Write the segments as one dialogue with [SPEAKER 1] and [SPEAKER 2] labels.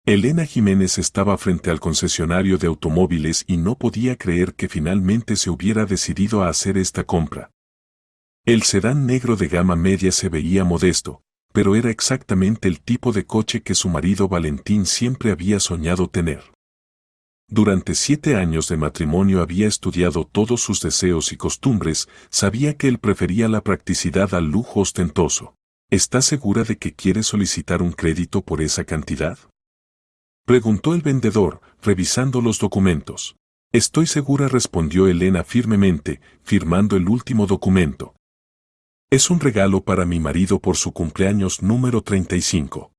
[SPEAKER 1] Elena Jiménez estaba frente al concesionario de automóviles y no podía creer que finalmente se hubiera decidido a hacer esta compra. El sedán negro de gama media se veía modesto, pero era exactamente el tipo de coche que su marido Valentín siempre había soñado tener. Durante 7 años de matrimonio había estudiado todos sus deseos y costumbres, sabía que él prefería la practicidad al lujo ostentoso. ¿Estás segura de que quiere solicitar un crédito por esa cantidad?, preguntó el vendedor, revisando los documentos. Estoy segura, respondió Elena firmemente, firmando el último documento. Es un regalo para mi marido por su cumpleaños número 35.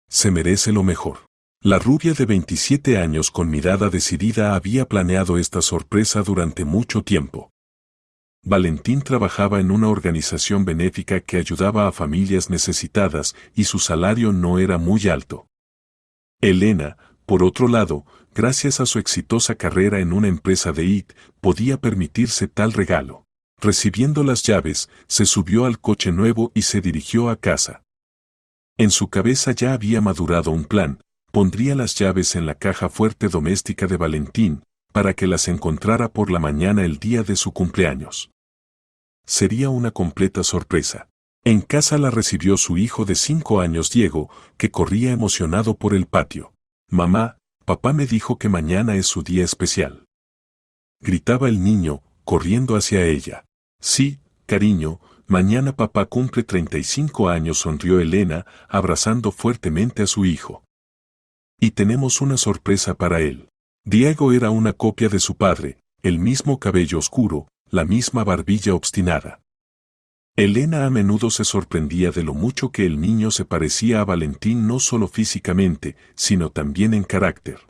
[SPEAKER 1] Se merece lo mejor. La rubia de 27 años con mirada decidida había planeado esta sorpresa durante mucho tiempo. Valentín trabajaba en una organización benéfica que ayudaba a familias necesitadas y su salario no era muy alto. Elena, por otro lado, gracias a su exitosa carrera en una empresa de IT, podía permitirse tal regalo. Recibiendo las llaves, se subió al coche nuevo y se dirigió a casa. En su cabeza ya había madurado un plan. Pondría las llaves en la caja fuerte doméstica de Valentín, para que las encontrara por la mañana el día de su cumpleaños. Sería una completa sorpresa. En casa la recibió su hijo de 5 años, Diego, que corría emocionado por el patio. Mamá, papá me dijo que mañana es su día especial. Gritaba el niño, corriendo hacia ella. Sí, cariño, mañana papá cumple 35 años, sonrió Elena, abrazando fuertemente a su hijo. Y tenemos una sorpresa para él. Diego era una copia de su padre, el mismo cabello oscuro, la misma barbilla obstinada. Elena a menudo se sorprendía de lo mucho que el niño se parecía a Valentín, no solo físicamente, sino también en carácter.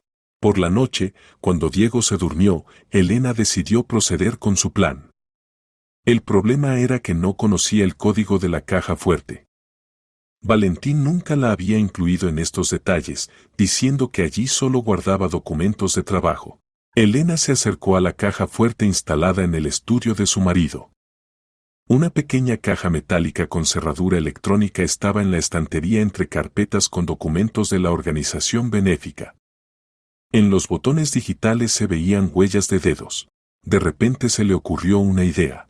[SPEAKER 1] Por la noche, cuando Diego se durmió, Elena decidió proceder con su plan. El problema era que no conocía el código de la caja fuerte. Valentín nunca la había incluido en estos detalles, diciendo que allí solo guardaba documentos de trabajo. Elena se acercó a la caja fuerte instalada en el estudio de su marido. Una pequeña caja metálica con cerradura electrónica estaba en la estantería entre carpetas con documentos de la organización benéfica. En los botones digitales se veían huellas de dedos. De repente se le ocurrió una idea.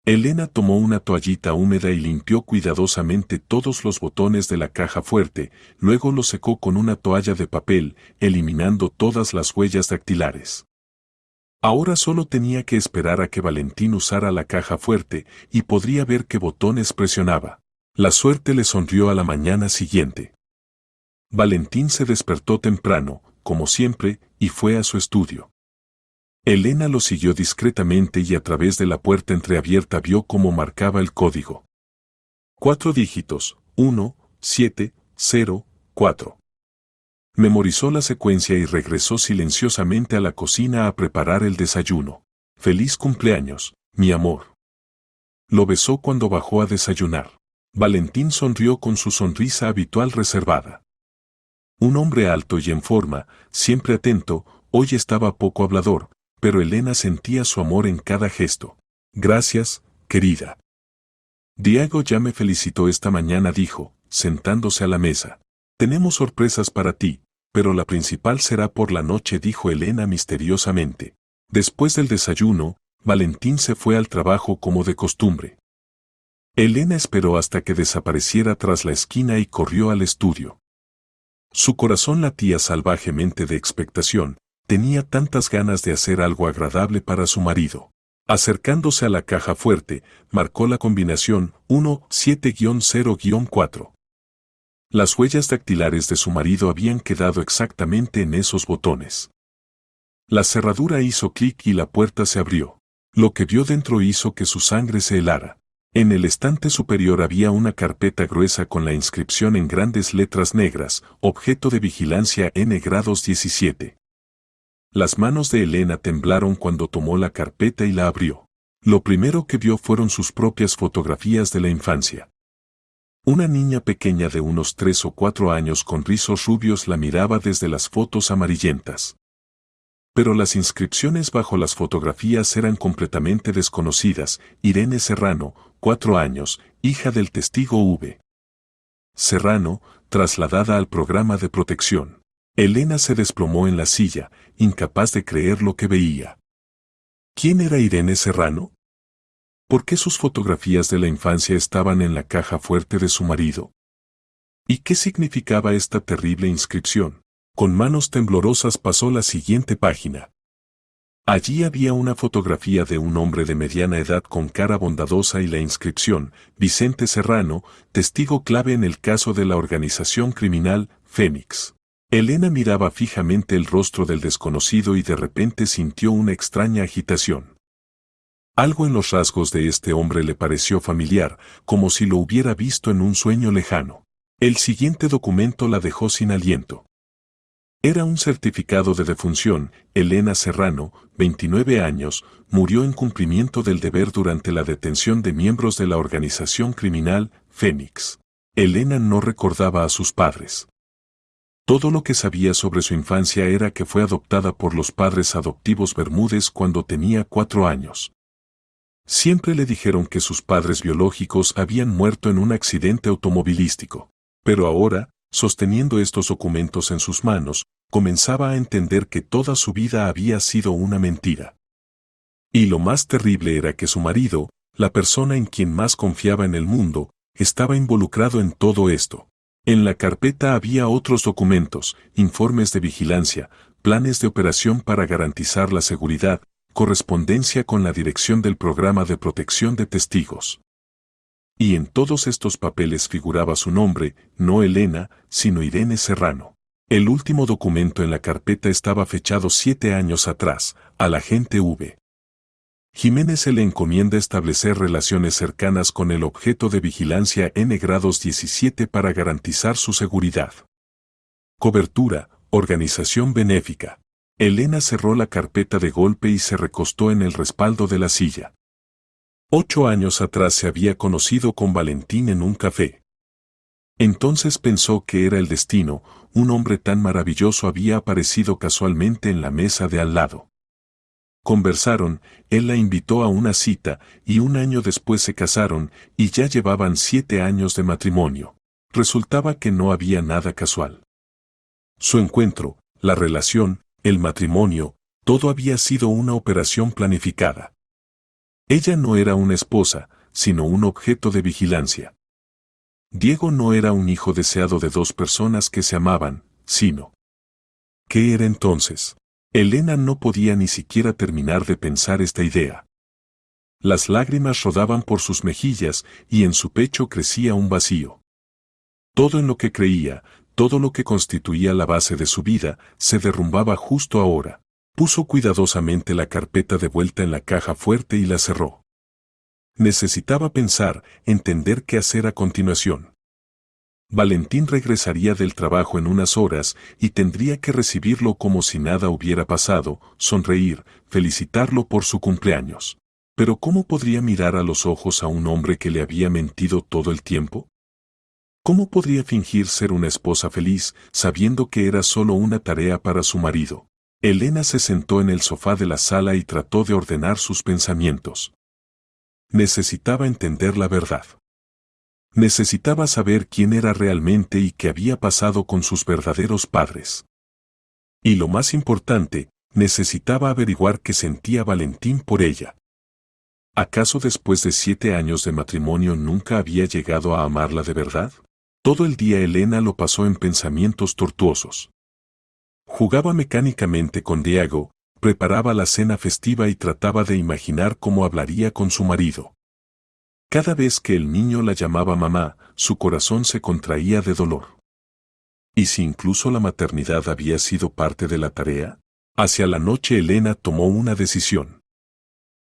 [SPEAKER 1] Elena tomó una toallita húmeda y limpió cuidadosamente todos los botones de la caja fuerte, luego los secó con una toalla de papel, eliminando todas las huellas dactilares. Ahora solo tenía que esperar a que Valentín usara la caja fuerte y podría ver qué botones presionaba. La suerte le sonrió a la mañana siguiente. Valentín se despertó temprano, como siempre, y fue a su estudio. Elena lo siguió discretamente y a través de la puerta entreabierta vio cómo marcaba el código. 4 dígitos, 1, 7, 0, 4. Memorizó la secuencia y regresó silenciosamente a la cocina a preparar el desayuno. Feliz cumpleaños, mi amor. Lo besó cuando bajó a desayunar. Valentín sonrió con su sonrisa habitual reservada. Un hombre alto y en forma, siempre atento, hoy estaba poco hablador, pero Elena sentía su amor en cada gesto. Gracias, querida. Diego ya me felicitó esta mañana, dijo, sentándose a la mesa. Tenemos sorpresas para ti, pero la principal será por la noche, dijo Elena misteriosamente. Después del desayuno, Valentín se fue al trabajo como de costumbre. Elena esperó hasta que desapareciera tras la esquina y corrió al estudio. Su corazón latía salvajemente de expectación. Tenía tantas ganas de hacer algo agradable para su marido. Acercándose a la caja fuerte, marcó la combinación 17-0-4. Las huellas dactilares de su marido habían quedado exactamente en esos botones. La cerradura hizo clic y la puerta se abrió. Lo que vio dentro hizo que su sangre se helara. En el estante superior había una carpeta gruesa con la inscripción en grandes letras negras, objeto de vigilancia N grados 17. Las manos de Elena temblaron cuando tomó la carpeta y la abrió. Lo primero que vio fueron sus propias fotografías de la infancia. Una niña pequeña de unos 3 o 4 años con rizos rubios la miraba desde las fotos amarillentas. Pero las inscripciones bajo las fotografías eran completamente desconocidas. Irene Serrano, 4 años, hija del testigo V. Serrano, trasladada al programa de protección. Elena se desplomó en la silla, incapaz de creer lo que veía. ¿Quién era Irene Serrano? ¿Por qué sus fotografías de la infancia estaban en la caja fuerte de su marido? ¿Y qué significaba esta terrible inscripción? Con manos temblorosas pasó la siguiente página. Allí había una fotografía de un hombre de mediana edad con cara bondadosa y la inscripción, Vicente Serrano, testigo clave en el caso de la organización criminal, Fénix. Elena miraba fijamente el rostro del desconocido y de repente sintió una extraña agitación. Algo en los rasgos de este hombre le pareció familiar, como si lo hubiera visto en un sueño lejano. El siguiente documento la dejó sin aliento. Era un certificado de defunción. Elena Serrano, 29 años, murió en cumplimiento del deber durante la detención de miembros de la organización criminal, Fénix. Elena no recordaba a sus padres. Todo lo que sabía sobre su infancia era que fue adoptada por los padres adoptivos Bermúdez cuando tenía 4 años. Siempre le dijeron que sus padres biológicos habían muerto en un accidente automovilístico. Pero ahora, sosteniendo estos documentos en sus manos, comenzaba a entender que toda su vida había sido una mentira. Y lo más terrible era que su marido, la persona en quien más confiaba en el mundo, estaba involucrado en todo esto. En la carpeta había otros documentos, informes de vigilancia, planes de operación para garantizar la seguridad, correspondencia con la dirección del programa de protección de testigos. Y en todos estos papeles figuraba su nombre, no Elena, sino Irene Serrano. El último documento en la carpeta estaba fechado 7 años atrás, al agente V. Jiménez se le encomienda establecer relaciones cercanas con el objeto de vigilancia N-Grados 17 para garantizar su seguridad. Cobertura, organización benéfica. Elena cerró la carpeta de golpe y se recostó en el respaldo de la silla. 8 años atrás se había conocido con Valentín en un café. Entonces pensó que era el destino, un hombre tan maravilloso había aparecido casualmente en la mesa de al lado. Conversaron, él la invitó a una cita, y 1 año después se casaron, y ya llevaban 7 años de matrimonio. Resultaba que no había nada casual. Su encuentro, la relación, el matrimonio, todo había sido una operación planificada. Ella no era una esposa, sino un objeto de vigilancia. Diego no era un hijo deseado de 2 personas que se amaban, sino... ¿Qué era entonces? Elena no podía ni siquiera terminar de pensar esta idea. Las lágrimas rodaban por sus mejillas y en su pecho crecía un vacío. Todo en lo que creía, todo lo que constituía la base de su vida, se derrumbaba justo ahora. Puso cuidadosamente la carpeta de vuelta en la caja fuerte y la cerró. Necesitaba pensar, entender qué hacer a continuación. Valentín regresaría del trabajo en unas horas y tendría que recibirlo como si nada hubiera pasado, sonreír, felicitarlo por su cumpleaños. Pero ¿cómo podría mirar a los ojos a un hombre que le había mentido todo el tiempo? ¿Cómo podría fingir ser una esposa feliz, sabiendo que era solo una tarea para su marido? Elena se sentó en el sofá de la sala y trató de ordenar sus pensamientos. Necesitaba entender la verdad. Necesitaba saber quién era realmente y qué había pasado con sus verdaderos padres. Y lo más importante, necesitaba averiguar qué sentía Valentín por ella. ¿Acaso después de 7 años de matrimonio nunca había llegado a amarla de verdad? Todo el día Elena lo pasó en pensamientos tortuosos. Jugaba mecánicamente con Diego, preparaba la cena festiva y trataba de imaginar cómo hablaría con su marido. Cada vez que el niño la llamaba mamá, su corazón se contraía de dolor. ¿Y si incluso la maternidad había sido parte de la tarea? Hacia la noche Elena tomó una decisión.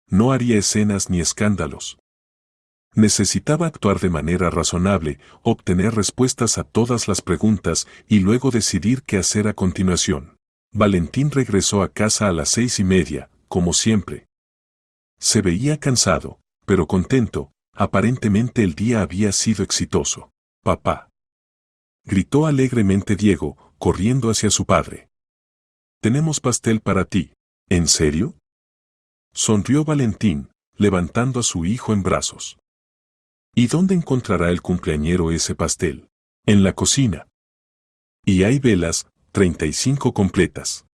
[SPEAKER 1] No haría escenas ni escándalos. Necesitaba actuar de manera razonable, obtener respuestas a todas las preguntas y luego decidir qué hacer a continuación. Valentín regresó a casa a las 6:30, como siempre. Se veía cansado, pero contento, aparentemente el día había sido exitoso. «Papá», gritó alegremente Diego, corriendo hacia su padre. «Tenemos pastel para ti». «¿En serio?», sonrió Valentín, levantando a su hijo en brazos. «¿Y dónde encontrará el cumpleañero ese pastel?». «En la cocina». Y hay velas, 35 completas.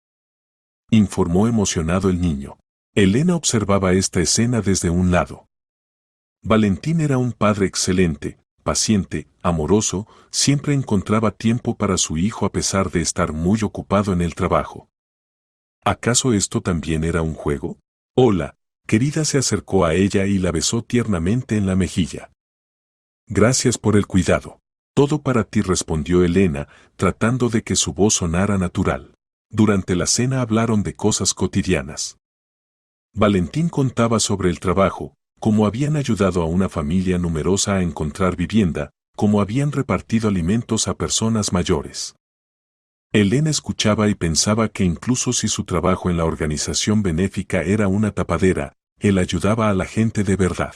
[SPEAKER 1] Informó emocionado el niño. Elena observaba esta escena desde un lado. Valentín era un padre excelente, paciente, amoroso, siempre encontraba tiempo para su hijo a pesar de estar muy ocupado en el trabajo. ¿Acaso esto también era un juego? Hola, querida, se acercó a ella y la besó tiernamente en la mejilla. Gracias por el cuidado. Todo para ti, respondió Elena, tratando de que su voz sonara natural. Durante la cena hablaron de cosas cotidianas. Valentín contaba sobre el trabajo, cómo habían ayudado a una familia numerosa a encontrar vivienda, cómo habían repartido alimentos a personas mayores. Elena escuchaba y pensaba que incluso si su trabajo en la organización benéfica era una tapadera, él ayudaba a la gente de verdad.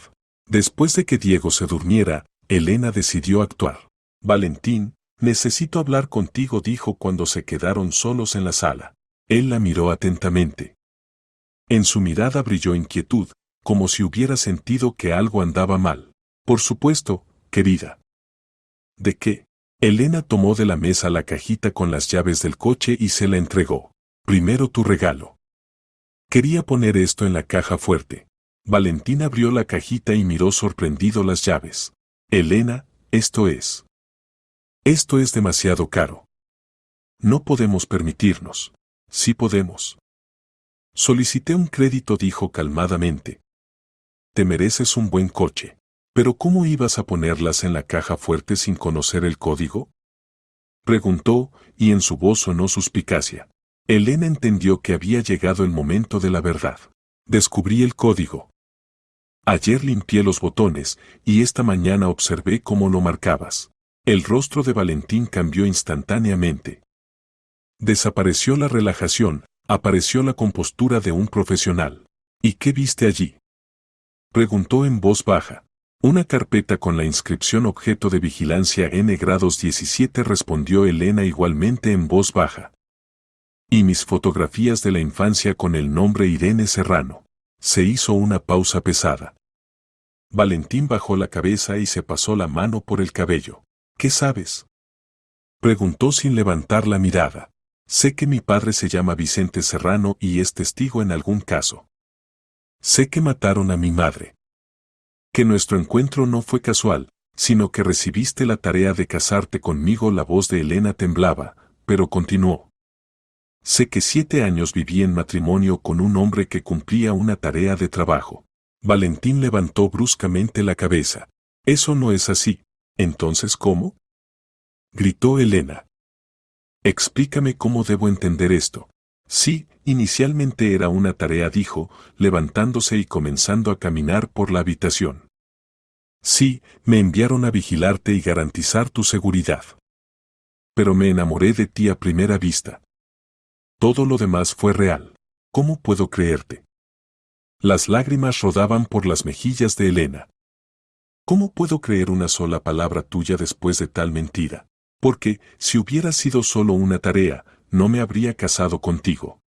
[SPEAKER 1] Después de que Diego se durmiera, Elena decidió actuar. Valentín, necesito hablar contigo, dijo cuando se quedaron solos en la sala. Él la miró atentamente. En su mirada brilló inquietud, como si hubiera sentido que algo andaba mal. Por supuesto, querida. ¿De qué? Elena tomó de la mesa la cajita con las llaves del coche y se la entregó. Primero tu regalo. Quería poner esto en la caja fuerte. Valentín abrió la cajita y miró sorprendido las llaves. Elena, esto es demasiado caro. No podemos permitirnos. Sí podemos. Solicité un crédito, dijo calmadamente. Te mereces un buen coche. ¿Pero cómo ibas a ponerlas en la caja fuerte sin conocer el código? Preguntó, y en su voz sonó suspicacia. Elena entendió que había llegado el momento de la verdad. Descubrí el código. Ayer limpié los botones, y esta mañana observé cómo lo marcabas. El rostro de Valentín cambió instantáneamente. Desapareció la relajación, apareció la compostura de un profesional. ¿Y qué viste allí? Preguntó en voz baja. Una carpeta con la inscripción objeto de vigilancia N grados 17, respondió Elena igualmente en voz baja. Y mis fotografías de la infancia con el nombre Irene Serrano. Se hizo una pausa pesada. Valentín bajó la cabeza y se pasó la mano por el cabello. ¿Qué sabes? Preguntó sin levantar la mirada. Sé que mi padre se llama Vicente Serrano y es testigo en algún caso. Sé que mataron a mi madre. Que nuestro encuentro no fue casual, sino que recibiste la tarea de casarte conmigo. La voz de Elena temblaba, pero continuó. Sé que 7 años viví en matrimonio con un hombre que cumplía una tarea de trabajo. Valentín levantó bruscamente la cabeza. Eso no es así. ¿Entonces cómo? Gritó Elena. Explícame cómo debo entender esto. Sí, inicialmente era una tarea, dijo, levantándose y comenzando a caminar por la habitación. Sí, me enviaron a vigilarte y garantizar tu seguridad. Pero me enamoré de ti a primera vista. Todo lo demás fue real. ¿Cómo puedo creerte? Las lágrimas rodaban por las mejillas de Elena. ¿Cómo puedo creer una sola palabra tuya después de tal mentira? Porque, si hubiera sido solo una tarea, no me habría casado contigo.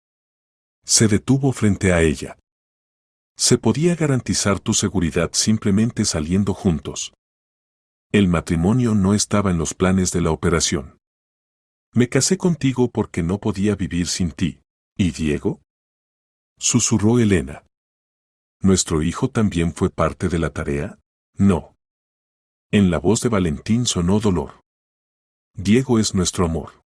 [SPEAKER 1] Se detuvo frente a ella. Se podía garantizar tu seguridad simplemente saliendo juntos. El matrimonio no estaba en los planes de la operación. Me casé contigo porque no podía vivir sin ti. ¿Y Diego? Susurró Elena. ¿Nuestro hijo también fue parte de la tarea? No. En la voz de Valentín sonó dolor. Diego es nuestro amor.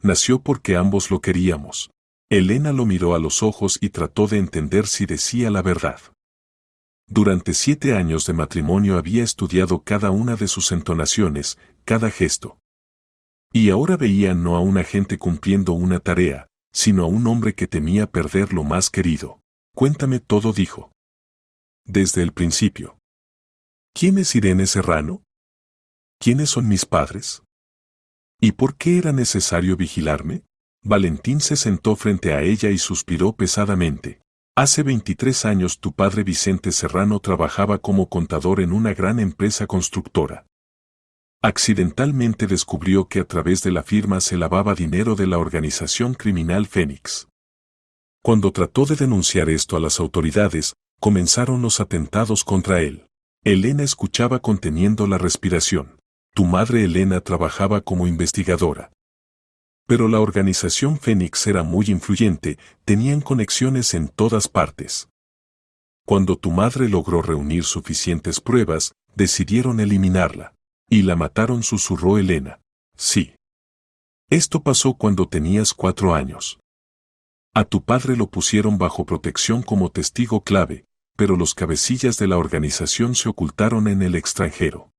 [SPEAKER 1] Nació porque ambos lo queríamos. Elena lo miró a los ojos y trató de entender si decía la verdad. Durante 7 años de matrimonio había estudiado cada una de sus entonaciones, cada gesto. Y ahora veía no a un agente cumpliendo una tarea, sino a un hombre que temía perder lo más querido. Cuéntame todo, dijo. Desde el principio. ¿Quién es Irene Serrano? ¿Quiénes son mis padres? ¿Y por qué era necesario vigilarme? Valentín se sentó frente a ella y suspiró pesadamente. Hace 23 años tu padre Vicente Serrano trabajaba como contador en una gran empresa constructora. Accidentalmente descubrió que a través de la firma se lavaba dinero de la organización criminal Fénix. Cuando trató de denunciar esto a las autoridades, comenzaron los atentados contra él. Elena escuchaba conteniendo la respiración. Tu madre Elena trabajaba como investigadora. Pero la organización Fénix era muy influyente, tenían conexiones en todas partes. Cuando tu madre logró reunir suficientes pruebas, decidieron eliminarla. Y la mataron, susurró Elena. Sí. Esto pasó cuando tenías 4 años. A tu padre lo pusieron bajo protección como testigo clave, pero los cabecillas de la organización se ocultaron en el extranjero.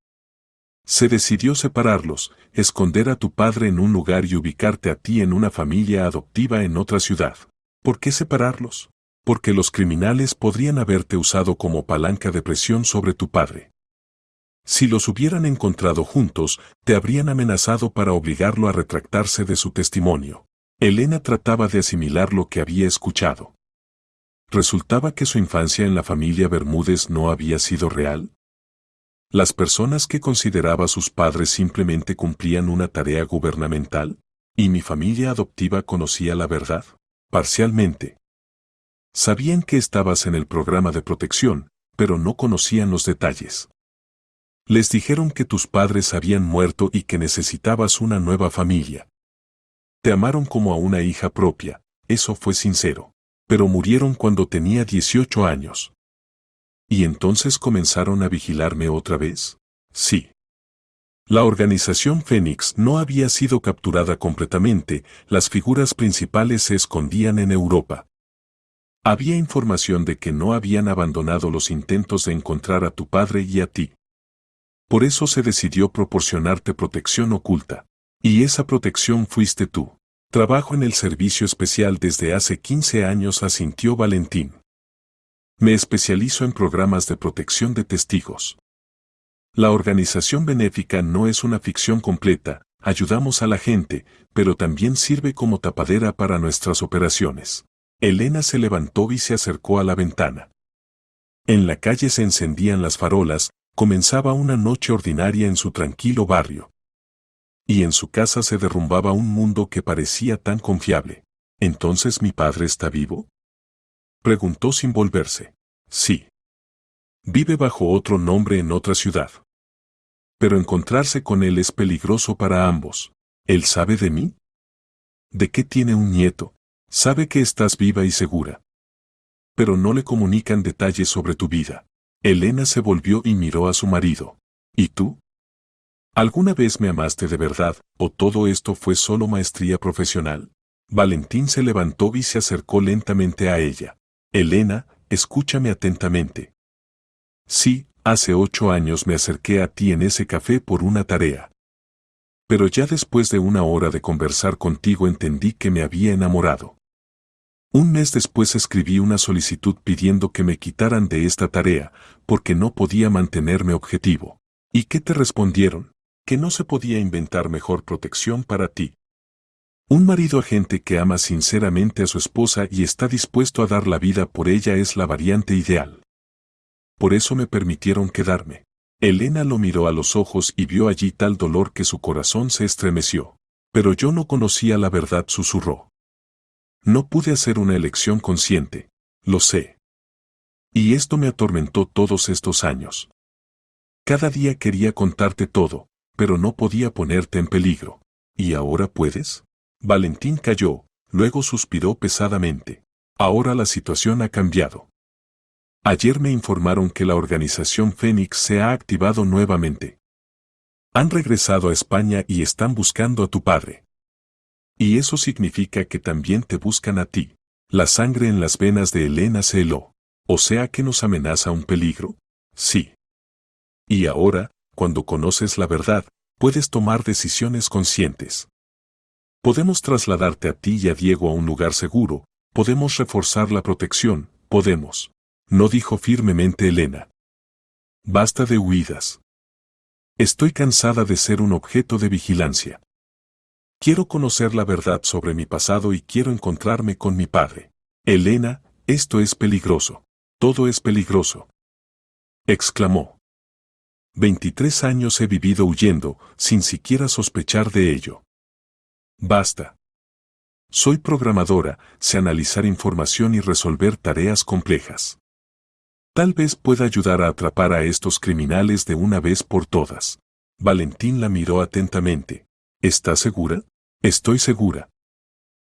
[SPEAKER 1] Se decidió separarlos, esconder a tu padre en un lugar y ubicarte a ti en una familia adoptiva en otra ciudad. ¿Por qué separarlos? Porque los criminales podrían haberte usado como palanca de presión sobre tu padre. Si los hubieran encontrado juntos, te habrían amenazado para obligarlo a retractarse de su testimonio. Elena trataba de asimilar lo que había escuchado. ¿Resultaba que su infancia en la familia Bermúdez no había sido real? ¿Las personas que consideraba sus padres simplemente cumplían una tarea gubernamental? ¿Y mi familia adoptiva conocía la verdad? Parcialmente. Sabían que estabas en el programa de protección, pero no conocían los detalles. Les dijeron que tus padres habían muerto y que necesitabas una nueva familia. Te amaron como a una hija propia, eso fue sincero. Pero murieron cuando tenía 18 años. ¿Y entonces comenzaron a vigilarme otra vez? Sí. La organización Fénix no había sido capturada completamente, las figuras principales se escondían en Europa. Había información de que no habían abandonado los intentos de encontrar a tu padre y a ti. Por eso se decidió proporcionarte protección oculta. Y esa protección fuiste tú. Trabajo en el servicio especial desde hace 15 años, asintió Valentín. Me especializo en programas de protección de testigos. La organización benéfica no es una ficción completa, ayudamos a la gente, pero también sirve como tapadera para nuestras operaciones. Elena se levantó y se acercó a la ventana. En la calle se encendían las farolas, comenzaba una noche ordinaria en su tranquilo barrio. Y en su casa se derrumbaba un mundo que parecía tan confiable. ¿Entonces mi padre está vivo? Preguntó sin volverse. Sí. Vive bajo otro nombre en otra ciudad. Pero encontrarse con él es peligroso para ambos. ¿Él sabe de mí? ¿De qué tiene un nieto? Sabe que estás viva y segura. Pero no le comunican detalles sobre tu vida. Elena se volvió y miró a su marido. ¿Y tú? ¿Alguna vez me amaste de verdad, o todo esto fue solo maestría profesional? Valentín se levantó y se acercó lentamente a ella. Elena, escúchame atentamente. Sí, hace 8 años me acerqué a ti en ese café por una tarea. Pero ya después de una hora de conversar contigo entendí que me había enamorado. Un mes después escribí una solicitud pidiendo que me quitaran de esta tarea, porque no podía mantenerme objetivo. ¿Y qué te respondieron? Que no se podía inventar mejor protección para ti. Un marido agente que ama sinceramente a su esposa y está dispuesto a dar la vida por ella es la variante ideal. Por eso me permitieron quedarme. Elena lo miró a los ojos y vio allí tal dolor que su corazón se estremeció. Pero yo no conocía la verdad, susurró. No pude hacer una elección consciente, lo sé. Y esto me atormentó todos estos años. Cada día quería contarte todo, pero no podía ponerte en peligro. ¿Y ahora puedes? Valentín calló, luego suspiró pesadamente. Ahora la situación ha cambiado. Ayer me informaron que la organización Fénix se ha activado nuevamente. Han regresado a España y están buscando a tu padre. Y eso significa que también te buscan a ti. La sangre en las venas de Elena se heló. ¿O sea que nos amenaza un peligro? Sí. Y ahora, cuando conoces la verdad, puedes tomar decisiones conscientes. Podemos trasladarte a ti y a Diego a un lugar seguro, podemos reforzar la protección, podemos. No, dijo firmemente Elena. Basta de huidas. Estoy cansada de ser un objeto de vigilancia. Quiero conocer la verdad sobre mi pasado y quiero encontrarme con mi padre. Elena, esto es peligroso. Todo es peligroso. Exclamó. 23 años he vivido huyendo, sin siquiera sospechar de ello. Basta. Soy programadora, sé analizar información y resolver tareas complejas. Tal vez pueda ayudar a atrapar a estos criminales de una vez por todas. Valentín la miró atentamente. ¿Estás segura? Estoy segura.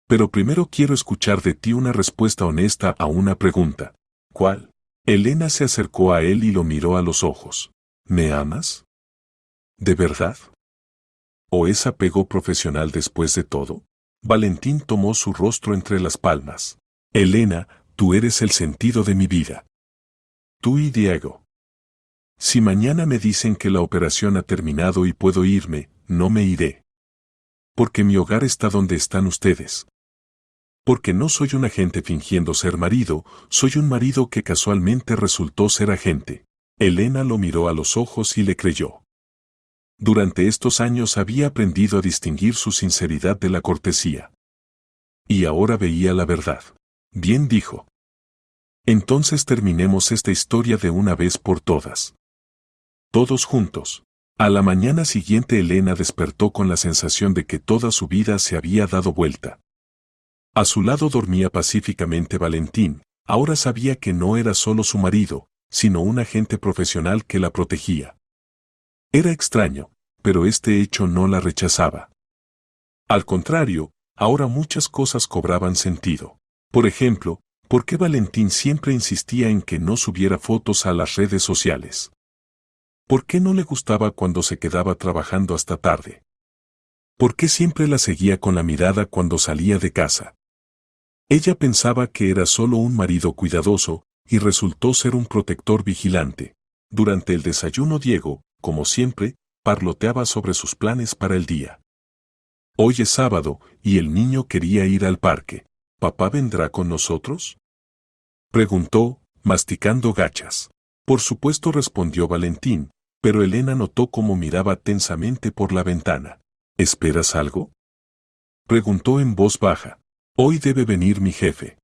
[SPEAKER 1] Pero primero quiero escuchar de ti una respuesta honesta a una pregunta. ¿Cuál? Elena se acercó a él y lo miró a los ojos. ¿Me amas? ¿De verdad? ¿O es apego profesional después de todo? Valentín tomó su rostro entre las palmas. Elena, tú eres el sentido de mi vida. Tú y Diego. Si mañana me dicen que la operación ha terminado y puedo irme, no me iré. Porque mi hogar está donde están ustedes. Porque no soy un agente fingiendo ser marido, soy un marido que casualmente resultó ser agente. Elena lo miró a los ojos y le creyó. Durante estos años había aprendido a distinguir su sinceridad de la cortesía. Y ahora veía la verdad. Bien dijo. Entonces terminemos esta historia de una vez por todas. Todos juntos. A la mañana siguiente Elena despertó con la sensación de que toda su vida se había dado vuelta. A su lado dormía pacíficamente Valentín, ahora sabía que no era solo su marido, sino un agente profesional que la protegía. Era extraño, pero este hecho no la rechazaba. Al contrario, ahora muchas cosas cobraban sentido. Por ejemplo, ¿por qué Valentín siempre insistía en que no subiera fotos a las redes sociales? ¿Por qué no le gustaba cuando se quedaba trabajando hasta tarde? ¿Por qué siempre la seguía con la mirada cuando salía de casa? Ella pensaba que era solo un marido cuidadoso, y resultó ser un protector vigilante. Durante el desayuno Diego, como siempre, parloteaba sobre sus planes para el día. Hoy es sábado, y el niño quería ir al parque. ¿Papá vendrá con nosotros? Preguntó, masticando gachas. Por supuesto respondió Valentín, pero Elena notó cómo miraba tensamente por la ventana. ¿Esperas algo? Preguntó en voz baja. Hoy debe venir mi jefe.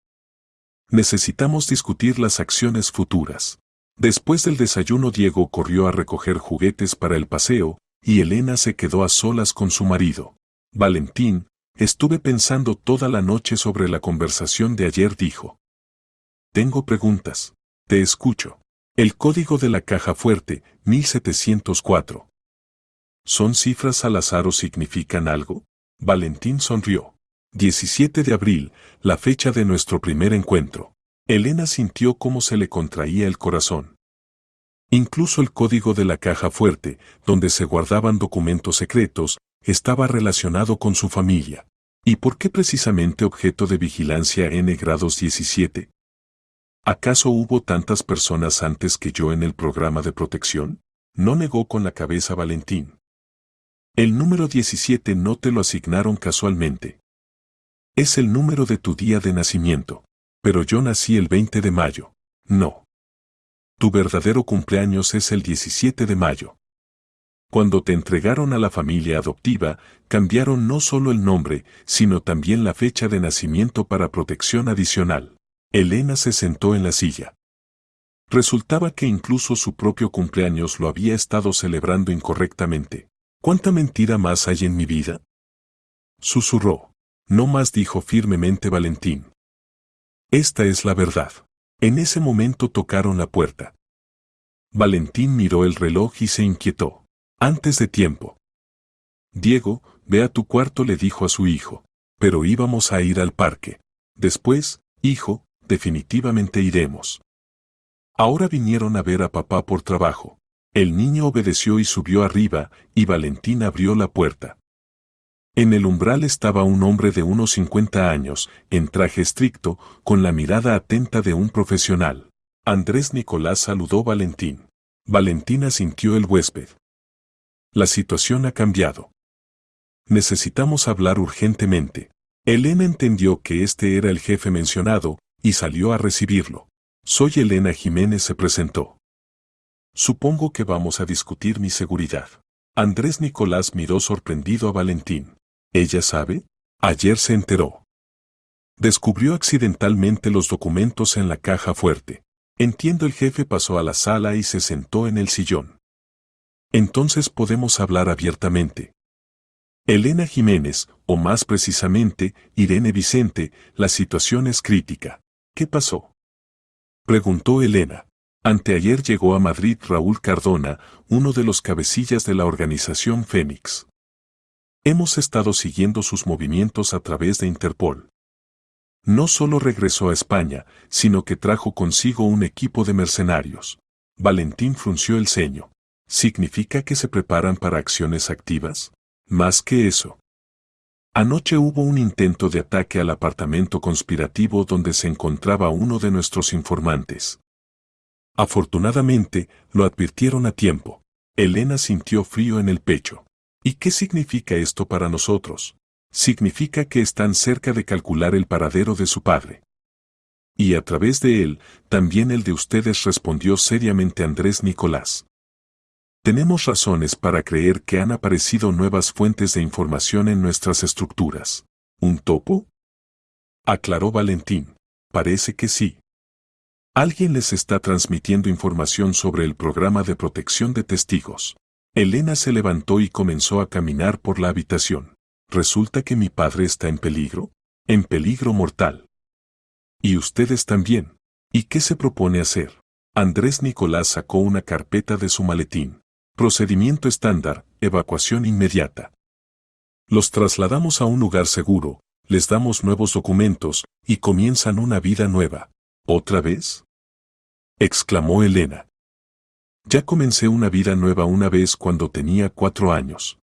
[SPEAKER 1] Necesitamos discutir las acciones futuras. Después del desayuno Diego corrió a recoger juguetes para el paseo, y Elena se quedó a solas con su marido. Valentín, estuve pensando toda la noche sobre la conversación de ayer, dijo. Tengo preguntas. Te escucho. El código de la caja fuerte, 1704. ¿Son cifras al azar o significan algo? Valentín sonrió. 17 de abril, la fecha de nuestro primer encuentro. Elena sintió cómo se le contraía el corazón. Incluso el código de la caja fuerte, donde se guardaban documentos secretos, estaba relacionado con su familia. ¿Y por qué precisamente objeto de vigilancia N-grados 17? ¿Acaso hubo tantas personas antes que yo en el programa de protección? No negó con la cabeza Valentín. El número 17 no te lo asignaron casualmente. Es el número de tu día de nacimiento. Pero yo nací el 20 de mayo. No. Tu verdadero cumpleaños es el 17 de mayo. Cuando te entregaron a la familia adoptiva, cambiaron no solo el nombre, sino también la fecha de nacimiento para protección adicional. Elena se sentó en la silla. Resultaba que incluso su propio cumpleaños lo había estado celebrando incorrectamente. ¿Cuánta mentira más hay en mi vida? Susurró. No más, dijo firmemente Valentín. Esta es la verdad. En ese momento tocaron la puerta. Valentín miró el reloj y se inquietó. Antes de tiempo. Diego, ve a tu cuarto, le dijo a su hijo. Pero íbamos a ir al parque. Después, hijo, definitivamente iremos. Ahora vinieron a ver a papá por trabajo. El niño obedeció y subió arriba, y Valentín abrió la puerta. En el umbral estaba un hombre de unos 50 años, en traje estricto, con la mirada atenta de un profesional. Andrés Nicolás saludó a Valentín. Valentín asintió el huésped. La situación ha cambiado. Necesitamos hablar urgentemente. Elena entendió que este era el jefe mencionado, y salió a recibirlo. Soy Elena Jiménez, se presentó. Supongo que vamos a discutir mi seguridad. Andrés Nicolás miró sorprendido a Valentín. ¿Ella sabe? Ayer se enteró. Descubrió accidentalmente los documentos en la caja fuerte. Entiendo. El jefe pasó a la sala y se sentó en el sillón. Entonces podemos hablar abiertamente. Elena Jiménez, o más precisamente, Irene Vicente, la situación es crítica. ¿Qué pasó? Preguntó Elena. Anteayer llegó a Madrid Raúl Cardona, uno de los cabecillas de la organización Fénix. Hemos estado siguiendo sus movimientos a través de Interpol. No solo regresó a España, sino que trajo consigo un equipo de mercenarios. Valentín frunció el ceño. ¿Significa que se preparan para acciones activas? Más que eso. Anoche hubo un intento de ataque al apartamento conspirativo donde se encontraba uno de nuestros informantes. Afortunadamente, lo advirtieron a tiempo. Elena sintió frío en el pecho. ¿Y qué significa esto para nosotros? Significa que están cerca de calcular el paradero de su padre. Y a través de él, también el de ustedes, respondió seriamente Andrés Nicolás. Tenemos razones para creer que han aparecido nuevas fuentes de información en nuestras estructuras. ¿Un topo? Aclaró Valentín. Parece que sí. Alguien les está transmitiendo información sobre el programa de protección de testigos. Elena se levantó y comenzó a caminar por la habitación. ¿Resulta que mi padre está en peligro? En peligro mortal. Y ustedes también. ¿Y qué se propone hacer? Andrés Nicolás sacó una carpeta de su maletín. Procedimiento estándar, evacuación inmediata. Los trasladamos a un lugar seguro, les damos nuevos documentos, y comienzan una vida nueva. ¿Otra vez? Exclamó Elena. Ya comencé una vida nueva una vez cuando tenía 4 años.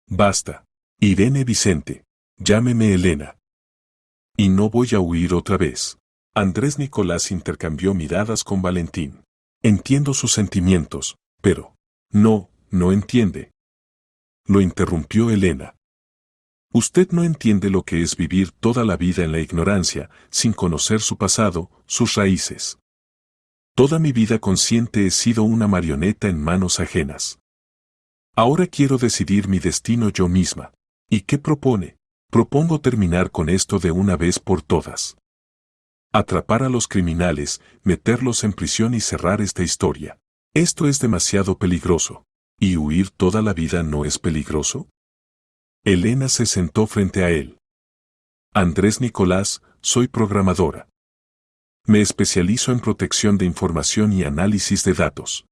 [SPEAKER 1] Basta. Irene Vicente. Llámeme Elena. Y no voy a huir otra vez. Andrés Nicolás intercambió miradas con Valentín. Entiendo sus sentimientos, pero... No entiende. Lo interrumpió Elena. Usted no entiende lo que es vivir toda la vida en la ignorancia, sin conocer su pasado, sus raíces. Toda mi vida consciente he sido una marioneta en manos ajenas. Ahora quiero decidir mi destino yo misma. ¿Y qué propone? Propongo terminar con esto de una vez por todas. Atrapar a los criminales, meterlos en prisión y cerrar esta historia. Esto es demasiado peligroso. ¿Y huir toda la vida no es peligroso? Elena se sentó frente a él. Andrés Nicolás, soy programadora. Me especializo en protección de información y análisis de datos.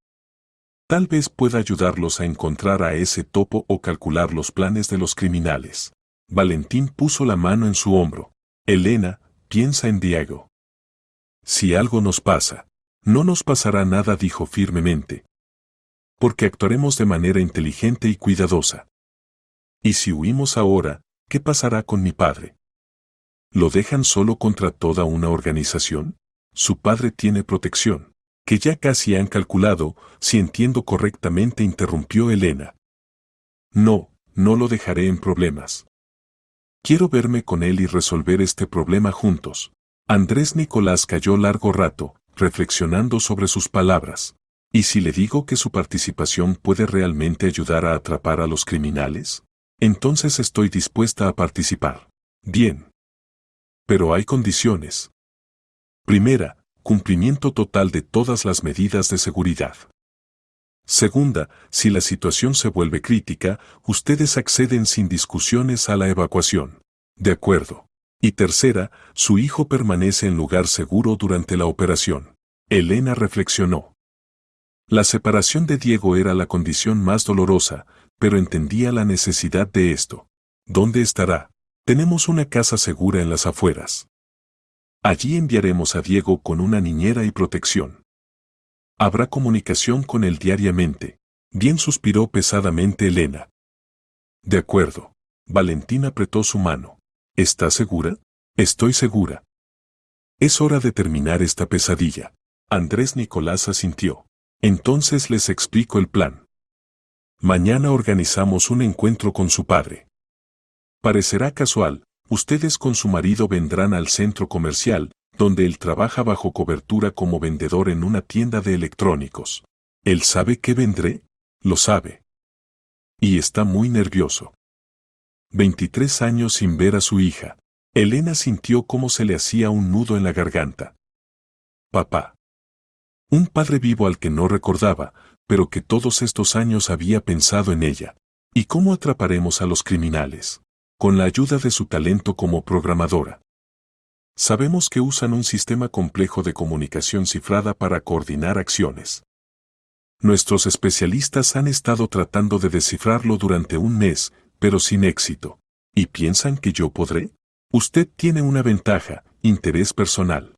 [SPEAKER 1] Tal vez pueda ayudarlos a encontrar a ese topo o calcular los planes de los criminales. Valentín puso la mano en su hombro. Elena, piensa en Diego. Si algo nos pasa, no nos pasará nada, dijo firmemente. Porque actuaremos de manera inteligente y cuidadosa. Y si huimos ahora, ¿qué pasará con mi padre? ¿Lo dejan solo contra toda una organización? Su padre tiene protección, que ya casi han calculado, si entiendo correctamente, interrumpió Elena. No lo dejaré en problemas. Quiero verme con él y resolver este problema juntos. Andrés Nicolás calló largo rato, reflexionando sobre sus palabras. ¿Y si le digo que su participación puede realmente ayudar a atrapar a los criminales? Entonces estoy dispuesta a participar. Bien. Pero hay condiciones. Primera, cumplimiento total de todas las medidas de seguridad. Segunda, si la situación se vuelve crítica, ustedes acceden sin discusiones a la evacuación. De acuerdo. Y tercera, su hijo permanece en lugar seguro durante la operación. Elena reflexionó. La separación de Diego era la condición más dolorosa, pero entendía la necesidad de esto. ¿Dónde estará? Tenemos una casa segura en las afueras. Allí enviaremos a Diego con una niñera y protección. Habrá comunicación con él diariamente. Bien, suspiró pesadamente Elena. De acuerdo. Valentín apretó su mano. ¿Está segura? Estoy segura. Es hora de terminar esta pesadilla. Andrés Nicolás asintió. Entonces les explico el plan. Mañana organizamos un encuentro con su padre. Parecerá casual, ustedes con su marido vendrán al centro comercial, donde él trabaja bajo cobertura como vendedor en una tienda de electrónicos. ¿Él sabe que vendré? Lo sabe. Y está muy nervioso. 23 años sin ver a su hija. Elena sintió cómo se le hacía un nudo en la garganta. Papá. Un padre vivo al que no recordaba, pero que todos estos años había pensado en ella. ¿Y cómo atraparemos a los criminales? Con la ayuda de su talento como programadora. Sabemos que usan un sistema complejo de comunicación cifrada para coordinar acciones. Nuestros especialistas han estado tratando de descifrarlo durante un mes, pero sin éxito. ¿Y piensan que yo podré? Usted tiene una ventaja, interés personal.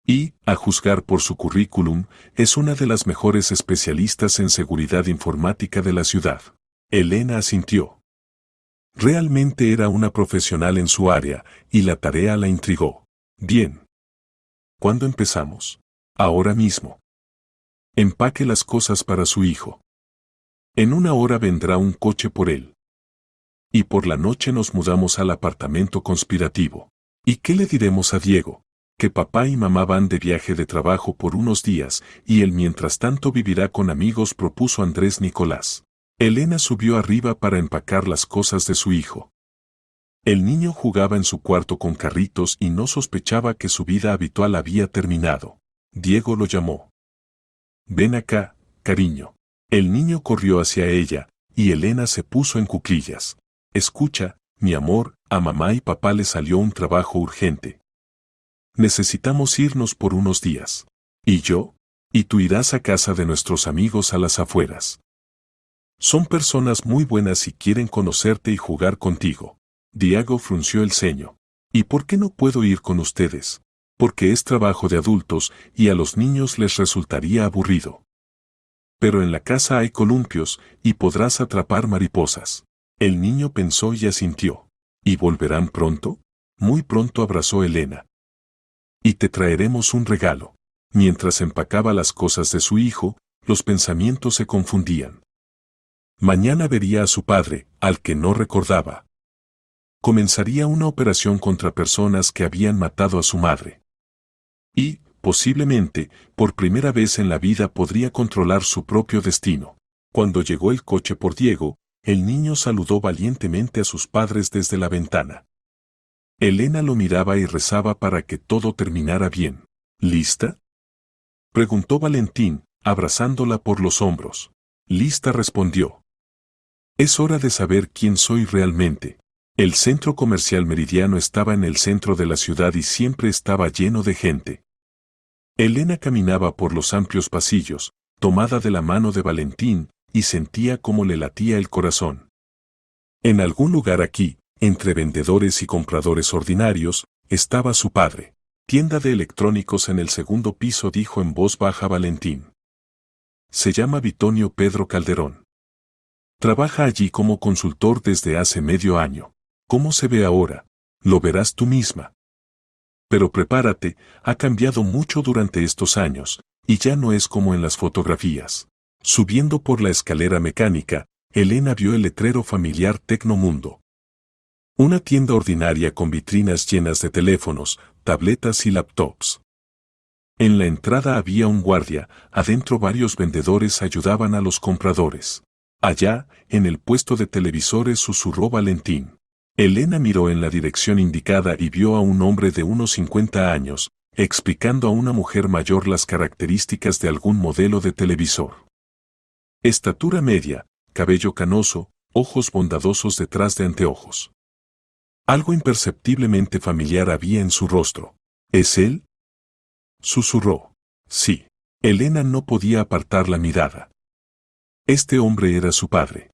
[SPEAKER 1] Y, a juzgar por su currículum, es una de las mejores especialistas en seguridad informática de la ciudad. Elena asintió. Realmente era una profesional en su área, y la tarea la intrigó. Bien. ¿Cuándo empezamos? Ahora mismo. Empaque las cosas para su hijo. En una hora vendrá un coche por él. Y por la noche nos mudamos al apartamento conspirativo. ¿Y qué le diremos a Diego? Que papá y mamá van de viaje de trabajo por unos días, y él mientras tanto vivirá con amigos, propuso Andrés Nicolás. Elena subió arriba para empacar las cosas de su hijo. El niño jugaba en su cuarto con carritos y no sospechaba que su vida habitual había terminado. Diego lo llamó. Ven acá, cariño. El niño corrió hacia ella, y Elena se puso en cuclillas. Escucha, mi amor, a mamá y papá le salió un trabajo urgente. Necesitamos irnos por unos días. ¿Y yo? Y tú irás a casa de nuestros amigos a las afueras. Son personas muy buenas y quieren conocerte y jugar contigo. Diego frunció el ceño. ¿Y por qué no puedo ir con ustedes? Porque es trabajo de adultos y a los niños les resultaría aburrido. Pero en la casa hay columpios y podrás atrapar mariposas. El niño pensó y asintió. ¿Y volverán pronto? Muy pronto, abrazó Elena. Y te traeremos un regalo. Mientras empacaba las cosas de su hijo, los pensamientos se confundían. Mañana vería a su padre, al que no recordaba. Comenzaría una operación contra personas que habían matado a su madre. Y, posiblemente, por primera vez en la vida podría controlar su propio destino. Cuando llegó el coche por Diego, el niño saludó valientemente a sus padres desde la ventana. Elena lo miraba y rezaba para que todo terminara bien. ¿Lista? Preguntó Valentín, abrazándola por los hombros. Lista, respondió. Es hora de saber quién soy realmente. El centro comercial Meridiano estaba en el centro de la ciudad y siempre estaba lleno de gente. Elena caminaba por los amplios pasillos, tomada de la mano de Valentín, y sentía cómo le latía el corazón. En algún lugar aquí, entre vendedores y compradores ordinarios, estaba su padre. Tienda de electrónicos en el segundo piso, dijo en voz baja Valentín. Se llama Vitonio Pedro Calderón. Trabaja allí como consultor desde hace medio año. ¿Cómo se ve ahora? Lo verás tú misma. Pero prepárate, ha cambiado mucho durante estos años, y ya no es como en las fotografías. Subiendo por la escalera mecánica, Elena vio el letrero familiar Tecnomundo. Una tienda ordinaria con vitrinas llenas de teléfonos, tabletas y laptops. En la entrada había un guardia, adentro varios vendedores ayudaban a los compradores. Allá, en el puesto de televisores, susurró Valentín. Elena miró en la dirección indicada y vio a un hombre de unos 50 años, explicando a una mujer mayor las características de algún modelo de televisor. Estatura media, cabello canoso, ojos bondadosos detrás de anteojos. Algo imperceptiblemente familiar había en su rostro. ¿Es él? Susurró. Sí. Elena no podía apartar la mirada. Este hombre era su padre.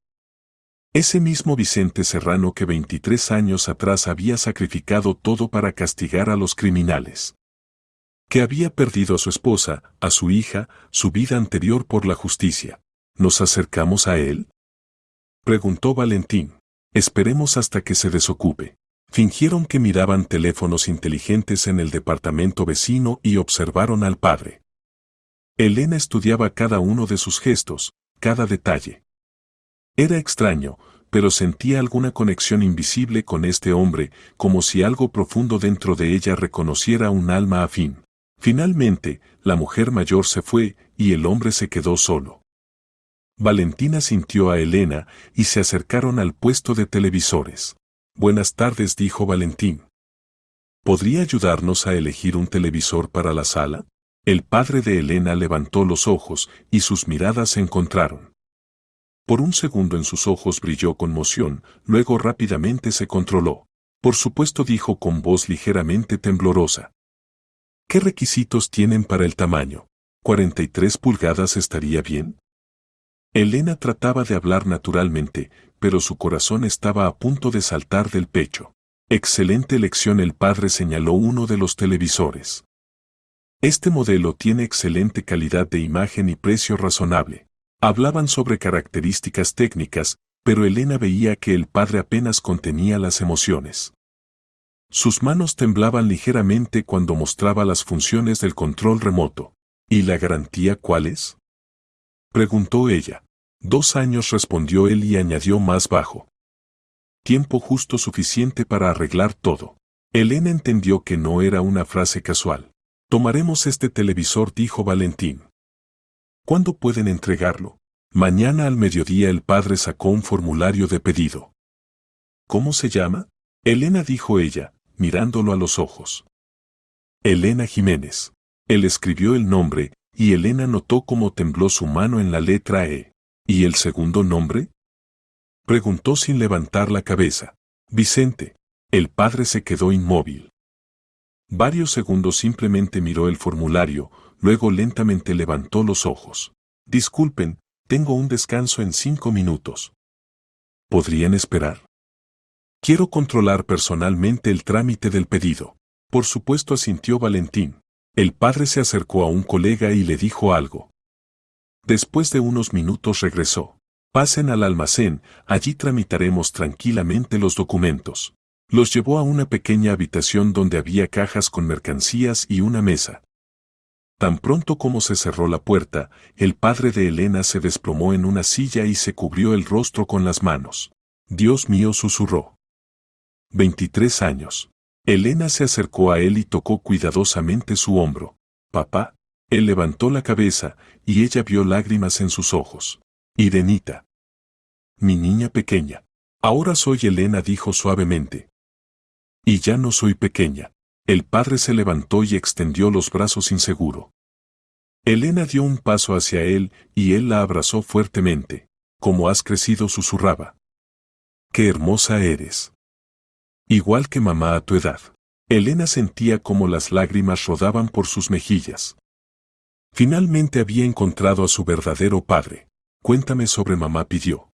[SPEAKER 1] Ese mismo Vicente Serrano que 23 años atrás había sacrificado todo para castigar a los criminales. Que había perdido a su esposa, a su hija, su vida anterior por la justicia. ¿Nos acercamos a él? Preguntó Valentín. Esperemos hasta que se desocupe. Fingieron que miraban teléfonos inteligentes en el departamento vecino y observaron al padre. Elena estudiaba cada uno de sus gestos, cada detalle. Era extraño, pero sentía alguna conexión invisible con este hombre, como si algo profundo dentro de ella reconociera un alma afín. Finalmente, la mujer mayor se fue y el hombre se quedó solo. Valentina sintió a Elena y se acercaron al puesto de televisores. Buenas tardes, dijo Valentín. ¿Podría ayudarnos a elegir un televisor para la sala? El padre de Elena levantó los ojos y sus miradas se encontraron. Por un segundo en sus ojos brilló conmoción, luego rápidamente se controló. Por supuesto, dijo con voz ligeramente temblorosa. ¿Qué requisitos tienen para el tamaño? ¿43 pulgadas estaría bien? Elena trataba de hablar naturalmente, pero su corazón estaba a punto de saltar del pecho. Excelente elección, el padre señaló uno de los televisores. Este modelo tiene excelente calidad de imagen y precio razonable. Hablaban sobre características técnicas, pero Elena veía que el padre apenas contenía las emociones. Sus manos temblaban ligeramente cuando mostraba las funciones del control remoto. ¿Y la garantía cuál es?, preguntó ella. 2 años, respondió él y añadió más bajo. Tiempo justo suficiente para arreglar todo. Elena entendió que no era una frase casual. Tomaremos este televisor, dijo Valentín. ¿Cuándo pueden entregarlo? Mañana al mediodía. El padre sacó un formulario de pedido. ¿Cómo se llama? Elena, dijo ella, mirándolo a los ojos. Elena Jiménez. Él escribió el nombre, y Elena notó cómo tembló su mano en la letra E. ¿Y el segundo nombre?, preguntó sin levantar la cabeza. Vicente. El padre se quedó inmóvil. Varios segundos simplemente miró el formulario, luego lentamente levantó los ojos. Disculpen, tengo un descanso en 5 minutos. ¿Podrían esperar? Quiero controlar personalmente el trámite del pedido. Por supuesto, asintió Valentín. El padre se acercó a un colega y le dijo algo. Después de unos minutos regresó. Pasen al almacén, allí tramitaremos tranquilamente los documentos. Los llevó a una pequeña habitación donde había cajas con mercancías y una mesa. Tan pronto como se cerró la puerta, el padre de Elena se desplomó en una silla y se cubrió el rostro con las manos. Dios mío, susurró. 23 años. Elena se acercó a él y tocó cuidadosamente su hombro. Papá. Él levantó la cabeza, y ella vio lágrimas en sus ojos. Irenita. Mi niña pequeña. Ahora soy Elena, dijo suavemente. Y ya no soy pequeña. El padre se levantó y extendió los brazos inseguro. Elena dio un paso hacia él, y él la abrazó fuertemente. ¿Cómo has crecido?, susurraba. Qué hermosa eres. Igual que mamá a tu edad. Elena sentía cómo las lágrimas rodaban por sus mejillas. Finalmente había encontrado a su verdadero padre. Cuéntame sobre mamá, pidió.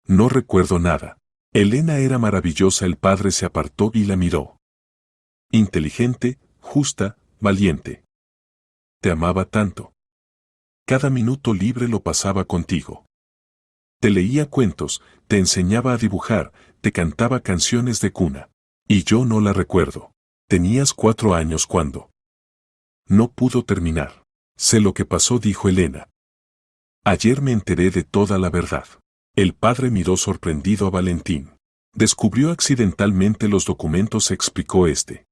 [SPEAKER 1] No recuerdo nada. Elena era maravillosa. El padre se apartó y la miró. Inteligente, justa, valiente. Te amaba tanto. Cada minuto libre lo pasaba contigo. Te leía cuentos, te enseñaba a dibujar, te cantaba canciones de cuna. Y yo no la recuerdo. Tenías 4 años cuando. No pudo terminar. Sé lo que pasó, dijo Elena. Ayer me enteré de toda la verdad. El padre miró sorprendido a Valentín. Descubrió accidentalmente los documentos, explicó este.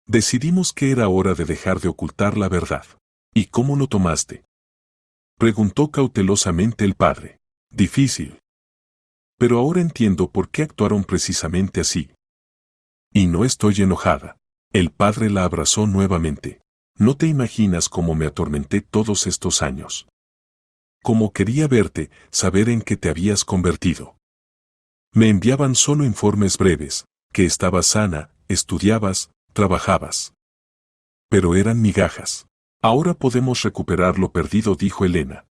[SPEAKER 1] Decidimos que era hora de dejar de ocultar la verdad. ¿Y cómo lo tomaste?, preguntó cautelosamente el padre. Difícil. Pero ahora entiendo por qué actuaron precisamente así. Y no estoy enojada. El padre la abrazó nuevamente. No te imaginas cómo me atormenté todos estos años. Cómo quería verte, saber en qué te habías convertido. Me enviaban solo informes breves, que estabas sana, estudiabas, trabajabas. Pero eran migajas. Ahora podemos recuperar lo perdido, dijo Elena.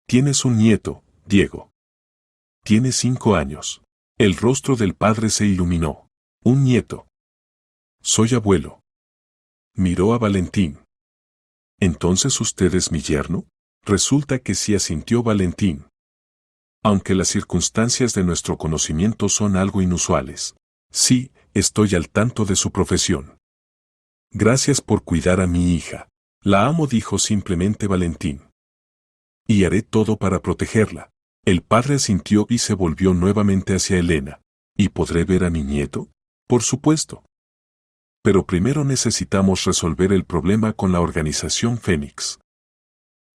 [SPEAKER 1] Tienes un nieto, Diego. Tiene 5 años. El rostro del padre se iluminó. Un nieto. Soy abuelo. Miró a Valentín. ¿Entonces usted es mi yerno? Resulta que sí, asintió Valentín. Aunque las circunstancias de nuestro conocimiento son algo inusuales. Sí, estoy al tanto de su profesión. Gracias por cuidar a mi hija. La amo, dijo simplemente Valentín. Y haré todo para protegerla. El padre asintió y se volvió nuevamente hacia Elena. ¿Y podré ver a mi nieto? Por supuesto. Pero primero necesitamos resolver el problema con la organización Fénix.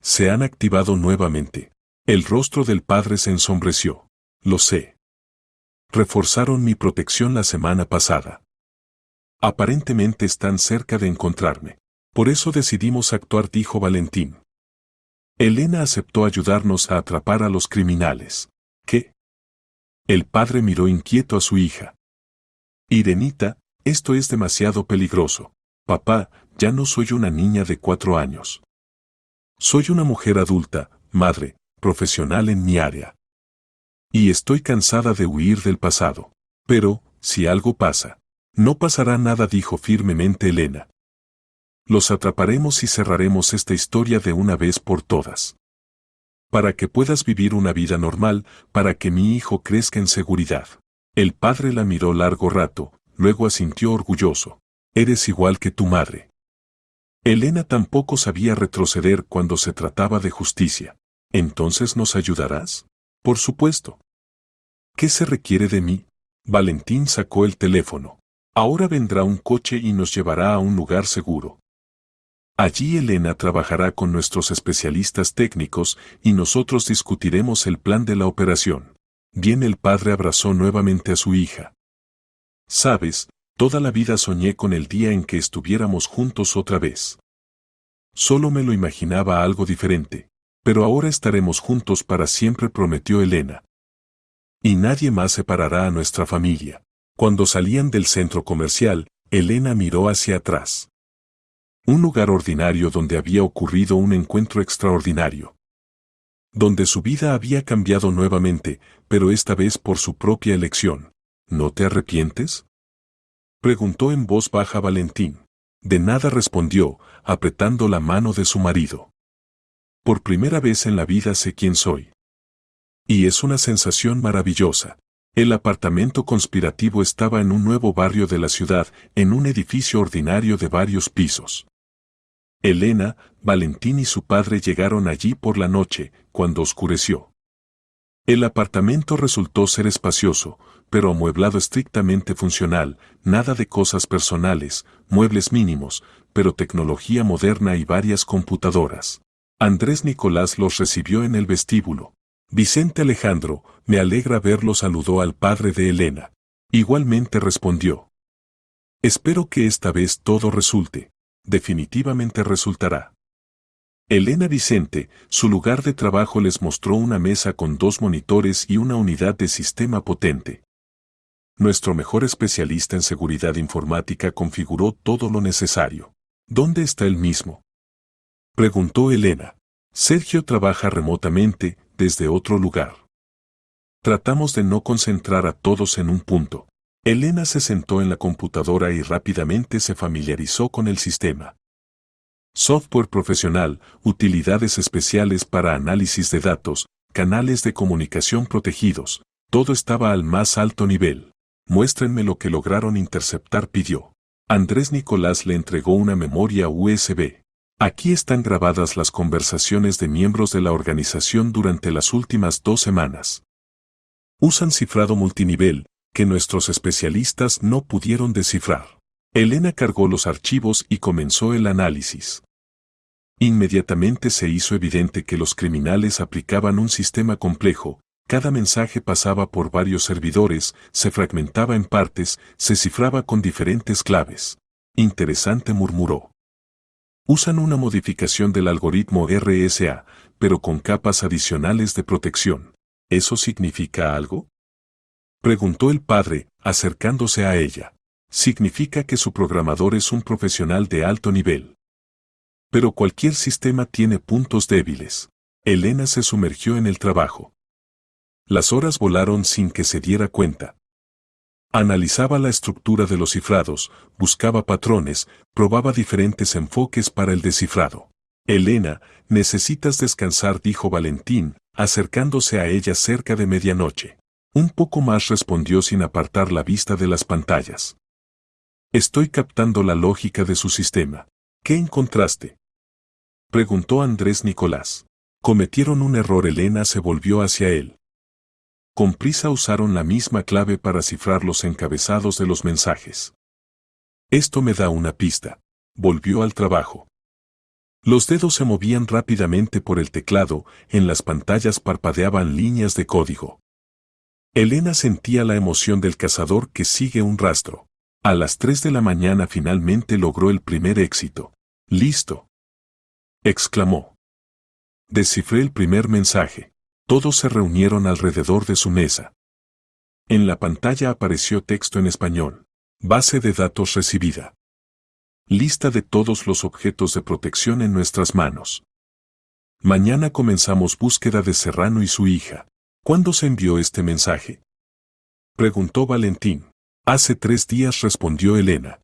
[SPEAKER 1] Se han activado nuevamente. El rostro del padre se ensombreció. Lo sé. Reforzaron mi protección la semana pasada. Aparentemente están cerca de encontrarme. Por eso decidimos actuar, dijo Valentín. Elena aceptó ayudarnos a atrapar a los criminales. ¿Qué? El padre miró inquieto a su hija. Irenita, esto es demasiado peligroso. Papá, ya no soy una niña de 4 años. Soy una mujer adulta, madre, profesional en mi área. Y estoy cansada de huir del pasado. Pero, si algo pasa, no pasará nada, dijo firmemente Elena. Los atraparemos y cerraremos esta historia de una vez por todas. Para que puedas vivir una vida normal, para que mi hijo crezca en seguridad. El padre la miró largo rato, luego asintió orgulloso. Eres igual que tu madre. Elena tampoco sabía retroceder cuando se trataba de justicia. ¿Entonces nos ayudarás? Por supuesto. ¿Qué se requiere de mí? Valentín sacó el teléfono. Ahora vendrá un coche y nos llevará a un lugar seguro. Allí Elena trabajará con nuestros especialistas técnicos y nosotros discutiremos el plan de la operación. Bien, el padre abrazó nuevamente a su hija. Sabes, toda la vida soñé con el día en que estuviéramos juntos otra vez. Solo me lo imaginaba algo diferente, pero ahora estaremos juntos para siempre, prometió Elena. Y nadie más separará a nuestra familia. Cuando salían del centro comercial, Elena miró hacia atrás. Un lugar ordinario donde había ocurrido un encuentro extraordinario. Donde su vida había cambiado nuevamente, pero esta vez por su propia elección. ¿No te arrepientes? Preguntó en voz baja Valentín. De nada, respondió, apretando la mano de su marido. Por primera vez en la vida sé quién soy. Y es una sensación maravillosa. El apartamento conspirativo estaba en un nuevo barrio de la ciudad, en un edificio ordinario de varios pisos. Elena, Valentín y su padre llegaron allí por la noche, cuando oscureció. El apartamento resultó ser espacioso, pero amueblado estrictamente funcional, nada de cosas personales, muebles mínimos, pero tecnología moderna y varias computadoras. Andrés Nicolás los recibió en el vestíbulo. Vicente Alejandro, me alegra verlo, saludó al padre de Elena. Igualmente, respondió. Espero que esta vez todo resulte. Definitivamente resultará. Elena. Vicente, su lugar de trabajo, les mostró una mesa con 2 monitores y una unidad de sistema potente. Nuestro mejor especialista en seguridad informática configuró todo lo necesario. ¿Dónde está él mismo?, preguntó Elena. Sergio trabaja remotamente, desde otro lugar. Tratamos de no concentrar a todos en un punto. Elena se sentó en la computadora y rápidamente se familiarizó con el sistema. Software profesional, utilidades especiales para análisis de datos, canales de comunicación protegidos, todo estaba al más alto nivel. Muéstrenme lo que lograron interceptar, pidió. Andrés Nicolás le entregó una memoria USB. Aquí están grabadas las conversaciones de miembros de la organización durante las últimas 2 semanas. Usan cifrado multinivel, que nuestros especialistas no pudieron descifrar. Elena cargó los archivos y comenzó el análisis. Inmediatamente se hizo evidente que los criminales aplicaban un sistema complejo. Cada mensaje pasaba por varios servidores, se fragmentaba en partes, se cifraba con diferentes claves. Interesante, murmuró. Usan una modificación del algoritmo RSA, pero con capas adicionales de protección. ¿Eso significa algo?, preguntó el padre, acercándose a ella. Significa que su programador es un profesional de alto nivel. Pero cualquier sistema tiene puntos débiles. Elena se sumergió en el trabajo. Las horas volaron sin que se diera cuenta. Analizaba la estructura de los cifrados, buscaba patrones, probaba diferentes enfoques para el descifrado. Elena, necesitas descansar, dijo Valentín, acercándose a ella cerca de medianoche. Un poco más, respondió sin apartar la vista de las pantallas. Estoy captando la lógica de su sistema. ¿Qué encontraste?, preguntó Andrés Nicolás. Cometieron un error. Elena se volvió hacia él. Con prisa usaron la misma clave para cifrar los encabezados de los mensajes. Esto me da una pista. Volvió al trabajo. Los dedos se movían rápidamente por el teclado, en las pantallas parpadeaban líneas de código. Elena sentía la emoción del cazador que sigue un rastro. A las 3 de la mañana finalmente logró el primer éxito. ¡Listo!, exclamó. Descifré el primer mensaje. Todos se reunieron alrededor de su mesa. En la pantalla apareció texto en español. Base de datos recibida. Lista de todos los objetos de protección en nuestras manos. Mañana comenzamos búsqueda de Serrano y su hija. ¿Cuándo se envió este mensaje?, preguntó Valentín. Hace 3 días, respondió Elena.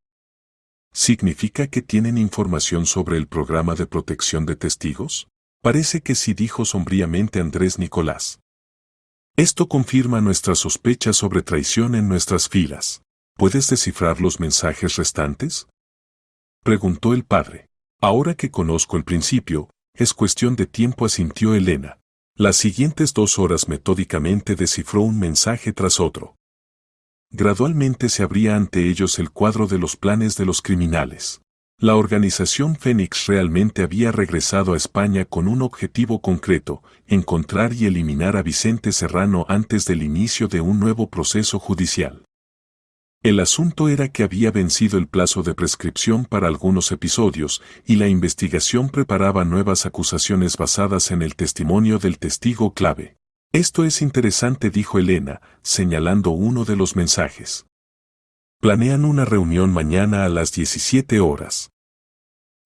[SPEAKER 1] ¿Significa que tienen información sobre el programa de protección de testigos? Parece que sí, dijo sombríamente Andrés Nicolás. Esto confirma nuestras sospechas sobre traición en nuestras filas. ¿Puedes descifrar los mensajes restantes?, preguntó el padre. Ahora que conozco el principio, es cuestión de tiempo, asintió Elena. Las siguientes 2 horas metódicamente descifró un mensaje tras otro. Gradualmente se abría ante ellos el cuadro de los planes de los criminales. La organización Fénix realmente había regresado a España con un objetivo concreto: encontrar y eliminar a Vicente Serrano antes del inicio de un nuevo proceso judicial. El asunto era que había vencido el plazo de prescripción para algunos episodios, y la investigación preparaba nuevas acusaciones basadas en el testimonio del testigo clave. Esto es interesante, dijo Elena, señalando uno de los mensajes. Planean una reunión mañana a las 17 horas.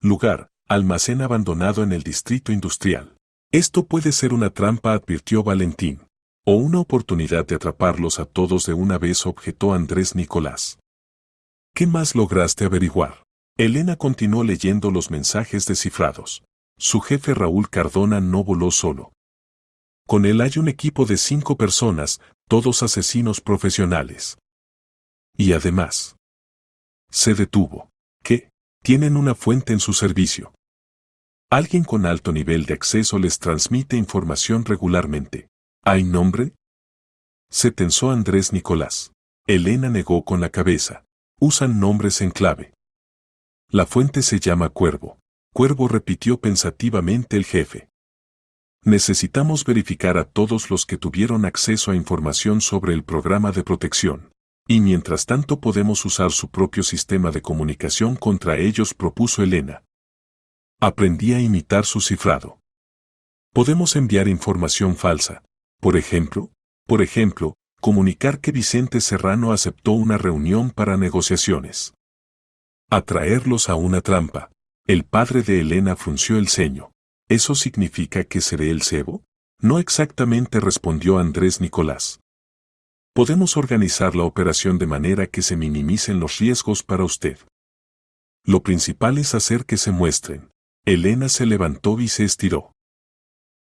[SPEAKER 1] Lugar: almacén abandonado en el distrito industrial. Esto puede ser una trampa, advirtió Valentín. O una oportunidad de atraparlos a todos de una vez, objetó Andrés Nicolás. ¿Qué más lograste averiguar? Elena continuó leyendo los mensajes descifrados. Su jefe Raúl Cardona no voló solo. Con él hay un equipo de 5 personas, todos asesinos profesionales. Y además, se detuvo. ¿Qué? Tienen una fuente en su servicio. Alguien con alto nivel de acceso les transmite información regularmente. ¿Hay nombre? Se tensó Andrés Nicolás. Elena negó con la cabeza. Usan nombres en clave. La fuente se llama Cuervo. Cuervo, repitió pensativamente el jefe. Necesitamos verificar a todos los que tuvieron acceso a información sobre el programa de protección. Y mientras tanto podemos usar su propio sistema de comunicación contra ellos, propuso Elena. Aprendí a imitar su cifrado. Podemos enviar información falsa. Por ejemplo, comunicar que Vicente Serrano aceptó una reunión para negociaciones. Atraerlos a una trampa. El padre de Elena frunció el ceño. ¿Eso significa que seré el cebo? No exactamente, respondió Andrés Nicolás. Podemos organizar la operación de manera que se minimicen los riesgos para usted. Lo principal es hacer que se muestren. Elena se levantó y se estiró.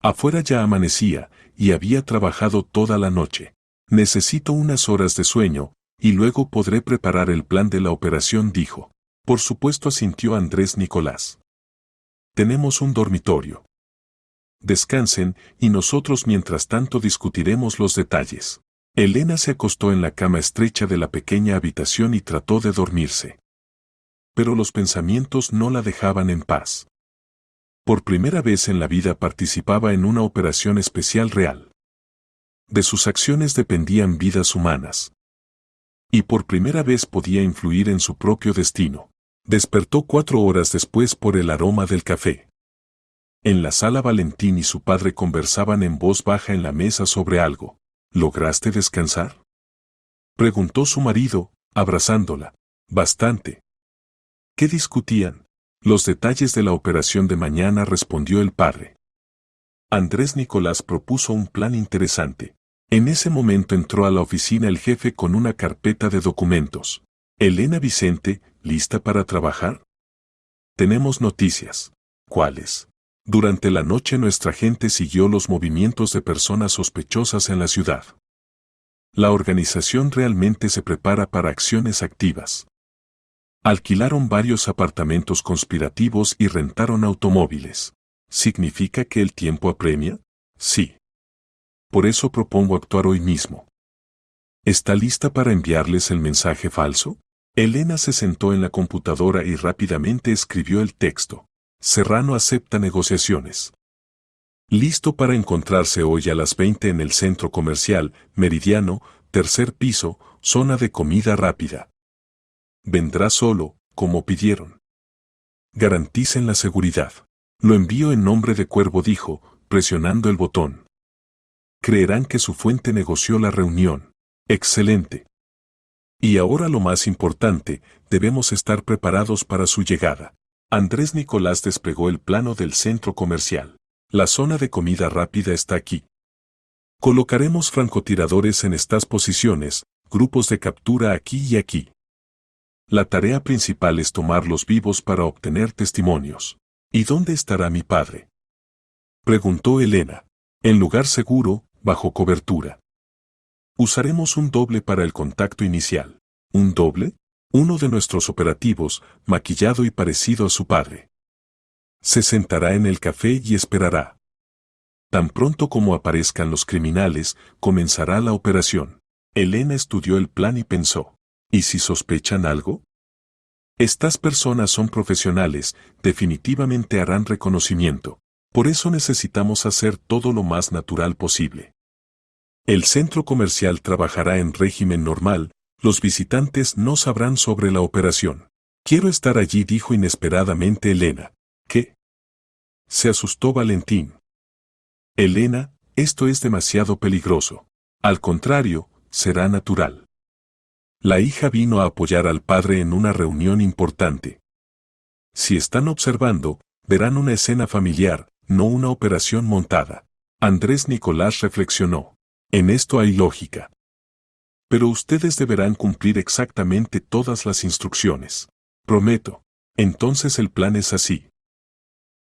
[SPEAKER 1] Afuera ya amanecía, y había trabajado toda la noche. Necesito unas horas de sueño, y luego podré preparar el plan de la operación, dijo. Por supuesto, asintió Andrés Nicolás. Tenemos un dormitorio. Descansen, y nosotros mientras tanto discutiremos los detalles. Elena se acostó en la cama estrecha de la pequeña habitación y trató de dormirse. Pero los pensamientos no la dejaban en paz. Por primera vez en la vida participaba en una operación especial real. De sus acciones dependían vidas humanas. Y por primera vez podía influir en su propio destino. Despertó 4 horas después por el aroma del café. En la sala Valentín y su padre conversaban en voz baja en la mesa sobre algo. ¿Lograste descansar?, preguntó su marido, abrazándola. Bastante. ¿Qué discutían? Los detalles de la operación de mañana, respondió el padre. Andrés Nicolás propuso un plan interesante. En ese momento entró a la oficina el jefe con una carpeta de documentos. Elena: Vicente, ¿lista para trabajar? Tenemos noticias. ¿Cuáles? Durante la noche nuestra gente siguió los movimientos de personas sospechosas en la ciudad. La organización realmente se prepara para acciones activas. Alquilaron varios apartamentos conspirativos y rentaron automóviles. ¿Significa que el tiempo apremia? Sí. Por eso propongo actuar hoy mismo. ¿Está lista para enviarles el mensaje falso? Elena se sentó en la computadora y rápidamente escribió el texto. Serrano acepta negociaciones. Listo para encontrarse hoy a las 20 en el centro comercial, Meridiano, 3er piso, zona de comida rápida. Vendrá solo, como pidieron. Garanticen la seguridad. Lo envío en nombre de Cuervo, dijo, presionando el botón. Creerán que su fuente negoció la reunión. Excelente. Y ahora lo más importante, debemos estar preparados para su llegada. Andrés Nicolás desplegó el plano del centro comercial. La zona de comida rápida está aquí. Colocaremos francotiradores en estas posiciones, grupos de captura aquí y aquí. La tarea principal es tomarlos vivos para obtener testimonios. ¿Y dónde estará mi padre?, preguntó Elena. En lugar seguro, bajo cobertura. Usaremos un doble para el contacto inicial. ¿Un doble? Uno de nuestros operativos, maquillado y parecido a su padre. Se sentará en el café y esperará. Tan pronto como aparezcan los criminales, comenzará la operación. Elena estudió el plan y pensó, ¿y si sospechan algo? Estas personas son profesionales, definitivamente harán reconocimiento. Por eso necesitamos hacer todo lo más natural posible. El centro comercial trabajará en régimen normal, los visitantes no sabrán sobre la operación. Quiero estar allí, dijo inesperadamente Elena. ¿Qué? Se asustó Valentín. Elena, esto es demasiado peligroso. Al contrario, será natural. La hija vino a apoyar al padre en una reunión importante. Si están observando, verán una escena familiar, no una operación montada. Andrés Nicolás reflexionó. En esto hay lógica. Pero ustedes deberán cumplir exactamente todas las instrucciones. Prometo. Entonces el plan es así.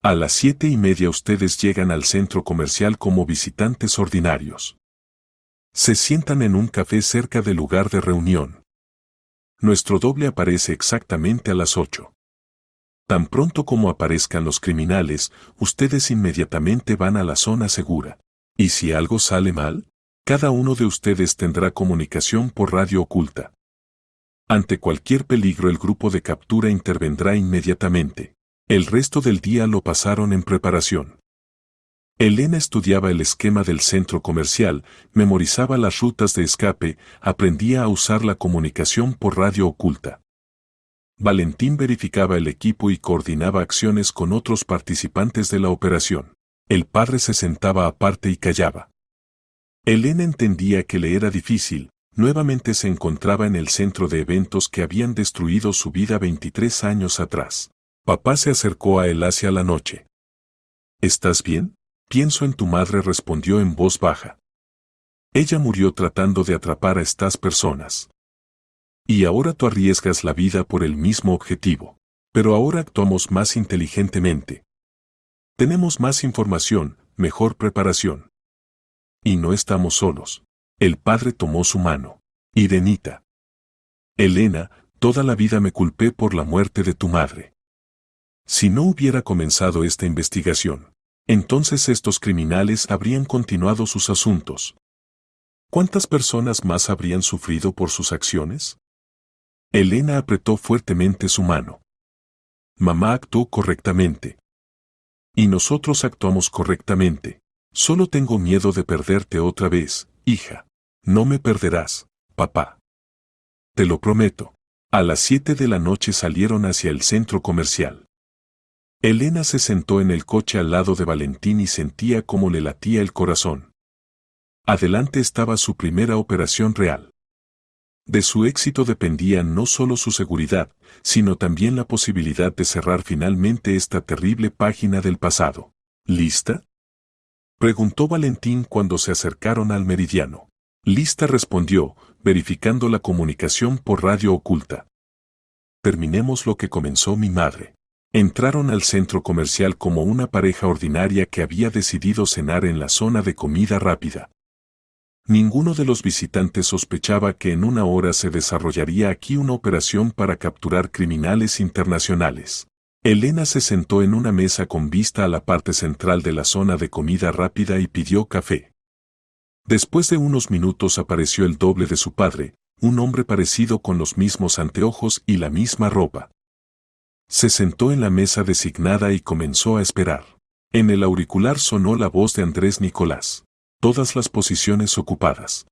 [SPEAKER 1] A las 7:30 ustedes llegan al centro comercial como visitantes ordinarios. Se sientan en un café cerca del lugar de reunión. Nuestro doble aparece exactamente a las 8. Tan pronto como aparezcan los criminales, ustedes inmediatamente van a la zona segura. ¿Y si algo sale mal? Cada uno de ustedes tendrá comunicación por radio oculta. Ante cualquier peligro el grupo de captura intervendrá inmediatamente. El resto del día lo pasaron en preparación. Elena estudiaba el esquema del centro comercial, memorizaba las rutas de escape, aprendía a usar la comunicación por radio oculta. Valentín verificaba el equipo y coordinaba acciones con otros participantes de la operación. El padre se sentaba aparte y callaba. Elena entendía que le era difícil, nuevamente se encontraba en el centro de eventos que habían destruido su vida 23 años atrás. Papá se acercó a él hacia la noche. ¿Estás bien? Pienso en tu madre, respondió en voz baja. Ella murió tratando de atrapar a estas personas. Y ahora tú arriesgas la vida por el mismo objetivo. Pero ahora actuamos más inteligentemente. Tenemos más información, mejor preparación. Y no estamos solos. El padre tomó su mano. Irenita. Elena, toda la vida me culpé por la muerte de tu madre. Si no hubiera comenzado esta investigación, entonces estos criminales habrían continuado sus asuntos. ¿Cuántas personas más habrían sufrido por sus acciones? Elena apretó fuertemente su mano. Mamá actuó correctamente. Y nosotros actuamos correctamente. Solo tengo miedo de perderte otra vez, hija. No me perderás, papá. Te lo prometo. A las 7 de la noche salieron hacia el centro comercial. Elena se sentó en el coche al lado de Valentín y sentía cómo le latía el corazón. Adelante estaba su primera operación real. De su éxito dependía no solo su seguridad, sino también la posibilidad de cerrar finalmente esta terrible página del pasado. ¿Lista?, preguntó Valentín cuando se acercaron al meridiano. Lista, respondió, verificando la comunicación por radio oculta. Terminemos lo que comenzó mi madre. Entraron al centro comercial como una pareja ordinaria que había decidido cenar en la zona de comida rápida. Ninguno de los visitantes sospechaba que en una hora se desarrollaría aquí una operación para capturar criminales internacionales. Elena se sentó en una mesa con vista a la parte central de la zona de comida rápida y pidió café. Después de unos minutos apareció el doble de su padre, un hombre parecido con los mismos anteojos y la misma ropa. Se sentó en la mesa designada y comenzó a esperar. En el auricular sonó la voz de Andrés Nicolás. Todas las posiciones ocupadas.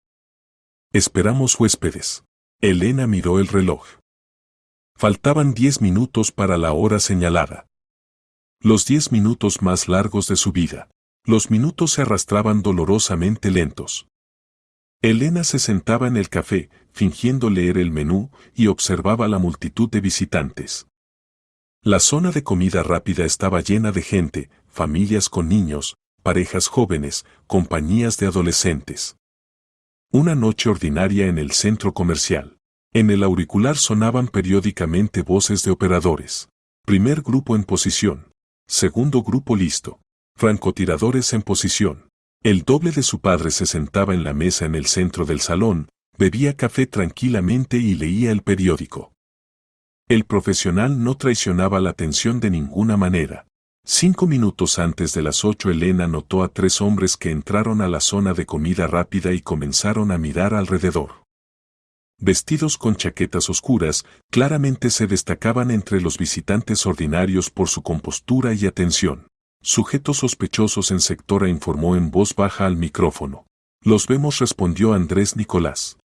[SPEAKER 1] Esperamos huéspedes. Elena miró el reloj. Faltaban 10 minutos para la hora señalada. Los 10 minutos más largos de su vida. Los minutos se arrastraban dolorosamente lentos. Elena se sentaba en el café, fingiendo leer el menú, y observaba la multitud de visitantes. La zona de comida rápida estaba llena de gente, familias con niños, parejas jóvenes, compañías de adolescentes. Una noche ordinaria en el centro comercial. En el auricular sonaban periódicamente voces de operadores. Primer grupo en posición. Segundo grupo listo. Francotiradores en posición. El doble de su padre se sentaba en la mesa en el centro del salón, bebía café tranquilamente y leía el periódico. El profesional no traicionaba la atención de ninguna manera. 5 minutos antes de las 8 Elena notó a 3 hombres que entraron a la zona de comida rápida y comenzaron a mirar alrededor. Vestidos con chaquetas oscuras, claramente se destacaban entre los visitantes ordinarios por su compostura y atención. Sujetos sospechosos en sector A informó en voz baja al micrófono. Los vemos, respondió Andrés Nicolás.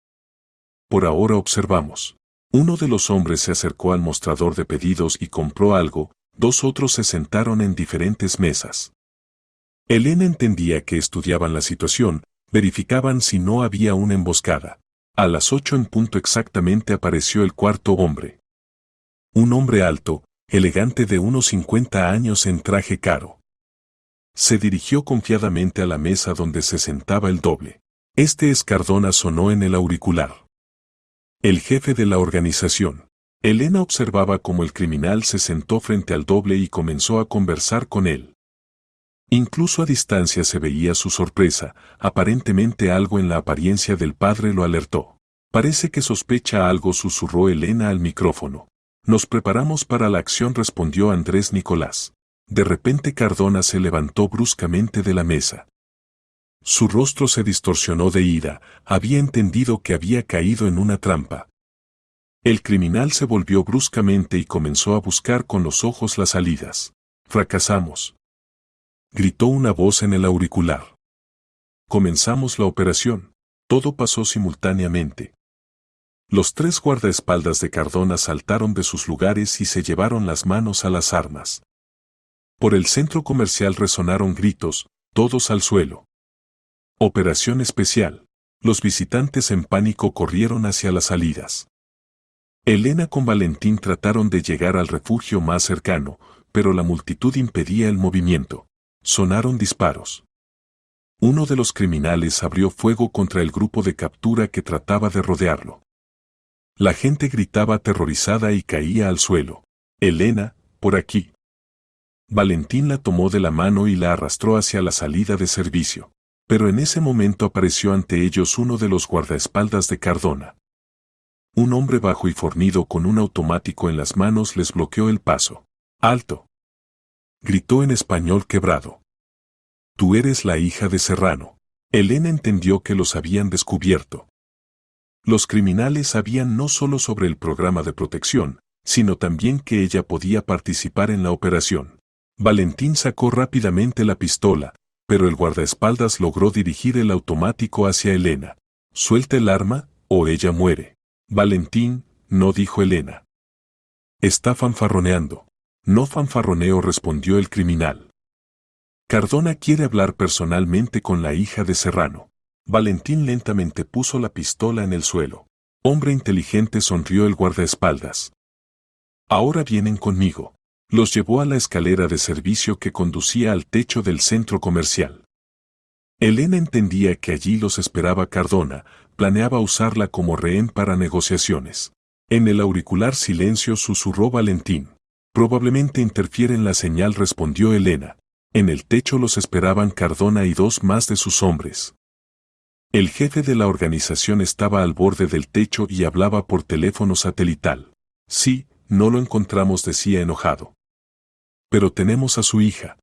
[SPEAKER 1] Por ahora observamos. Uno de los hombres se acercó al mostrador de pedidos y compró algo, 2 otros se sentaron en diferentes mesas. Elena entendía que estudiaban la situación, verificaban si no había una emboscada. A las 8 en punto exactamente apareció el cuarto hombre. Un hombre alto, elegante de unos 50 años en traje caro. Se dirigió confiadamente a la mesa donde se sentaba el doble. Este es Cardona, sonó en el auricular. El jefe de la organización. Elena observaba cómo el criminal se sentó frente al doble y comenzó a conversar con él. Incluso a distancia se veía su sorpresa, aparentemente algo en la apariencia del padre lo alertó. Parece que sospecha algo, susurró Elena al micrófono. Nos preparamos para la acción, respondió Andrés Nicolás. De repente Cardona se levantó bruscamente de la mesa. Su rostro se distorsionó de ira, había entendido que había caído en una trampa. El criminal se volvió bruscamente y comenzó a buscar con los ojos las salidas. Fracasamos. Gritó una voz en el auricular. Comenzamos la operación. Todo pasó simultáneamente. Los 3 guardaespaldas de Cardona saltaron de sus lugares y se llevaron las manos a las armas. Por el centro comercial resonaron gritos, todos al suelo. Operación especial. Los visitantes en pánico corrieron hacia las salidas. Elena con Valentín trataron de llegar al refugio más cercano, pero la multitud impedía el movimiento. Sonaron disparos. Uno de los criminales abrió fuego contra el grupo de captura que trataba de rodearlo. La gente gritaba aterrorizada y caía al suelo. Elena, por aquí. Valentín la tomó de la mano y la arrastró hacia la salida de servicio. Pero en ese momento apareció ante ellos uno de los guardaespaldas de Cardona. Un hombre bajo y fornido con un automático en las manos les bloqueó el paso. ¡Alto!, gritó en español quebrado. Tú eres la hija de Serrano. Elena entendió que los habían descubierto. Los criminales sabían no solo sobre el programa de protección, sino también que ella podía participar en la operación. Valentín sacó rápidamente la pistola, pero el guardaespaldas logró dirigir el automático hacia Elena. Suelta el arma, o ella muere. Valentín, no, dijo Elena. Está fanfarroneando. No fanfarroneo, respondió el criminal. Cardona quiere hablar personalmente con la hija de Serrano. Valentín lentamente puso la pistola en el suelo. Hombre inteligente, sonrió el guardaespaldas. Ahora vienen conmigo. Los llevó a la escalera de servicio que conducía al techo del centro comercial. Elena entendía que allí los esperaba Cardona, planeaba usarla como rehén para negociaciones. En el auricular silencio susurró Valentín. Probablemente interfiere en la señal, respondió Elena. En el techo los esperaban Cardona y 2 más de sus hombres. El jefe de la organización estaba al borde del techo y hablaba por teléfono satelital. Sí, no lo encontramos, decía enojado. Pero tenemos a su hija.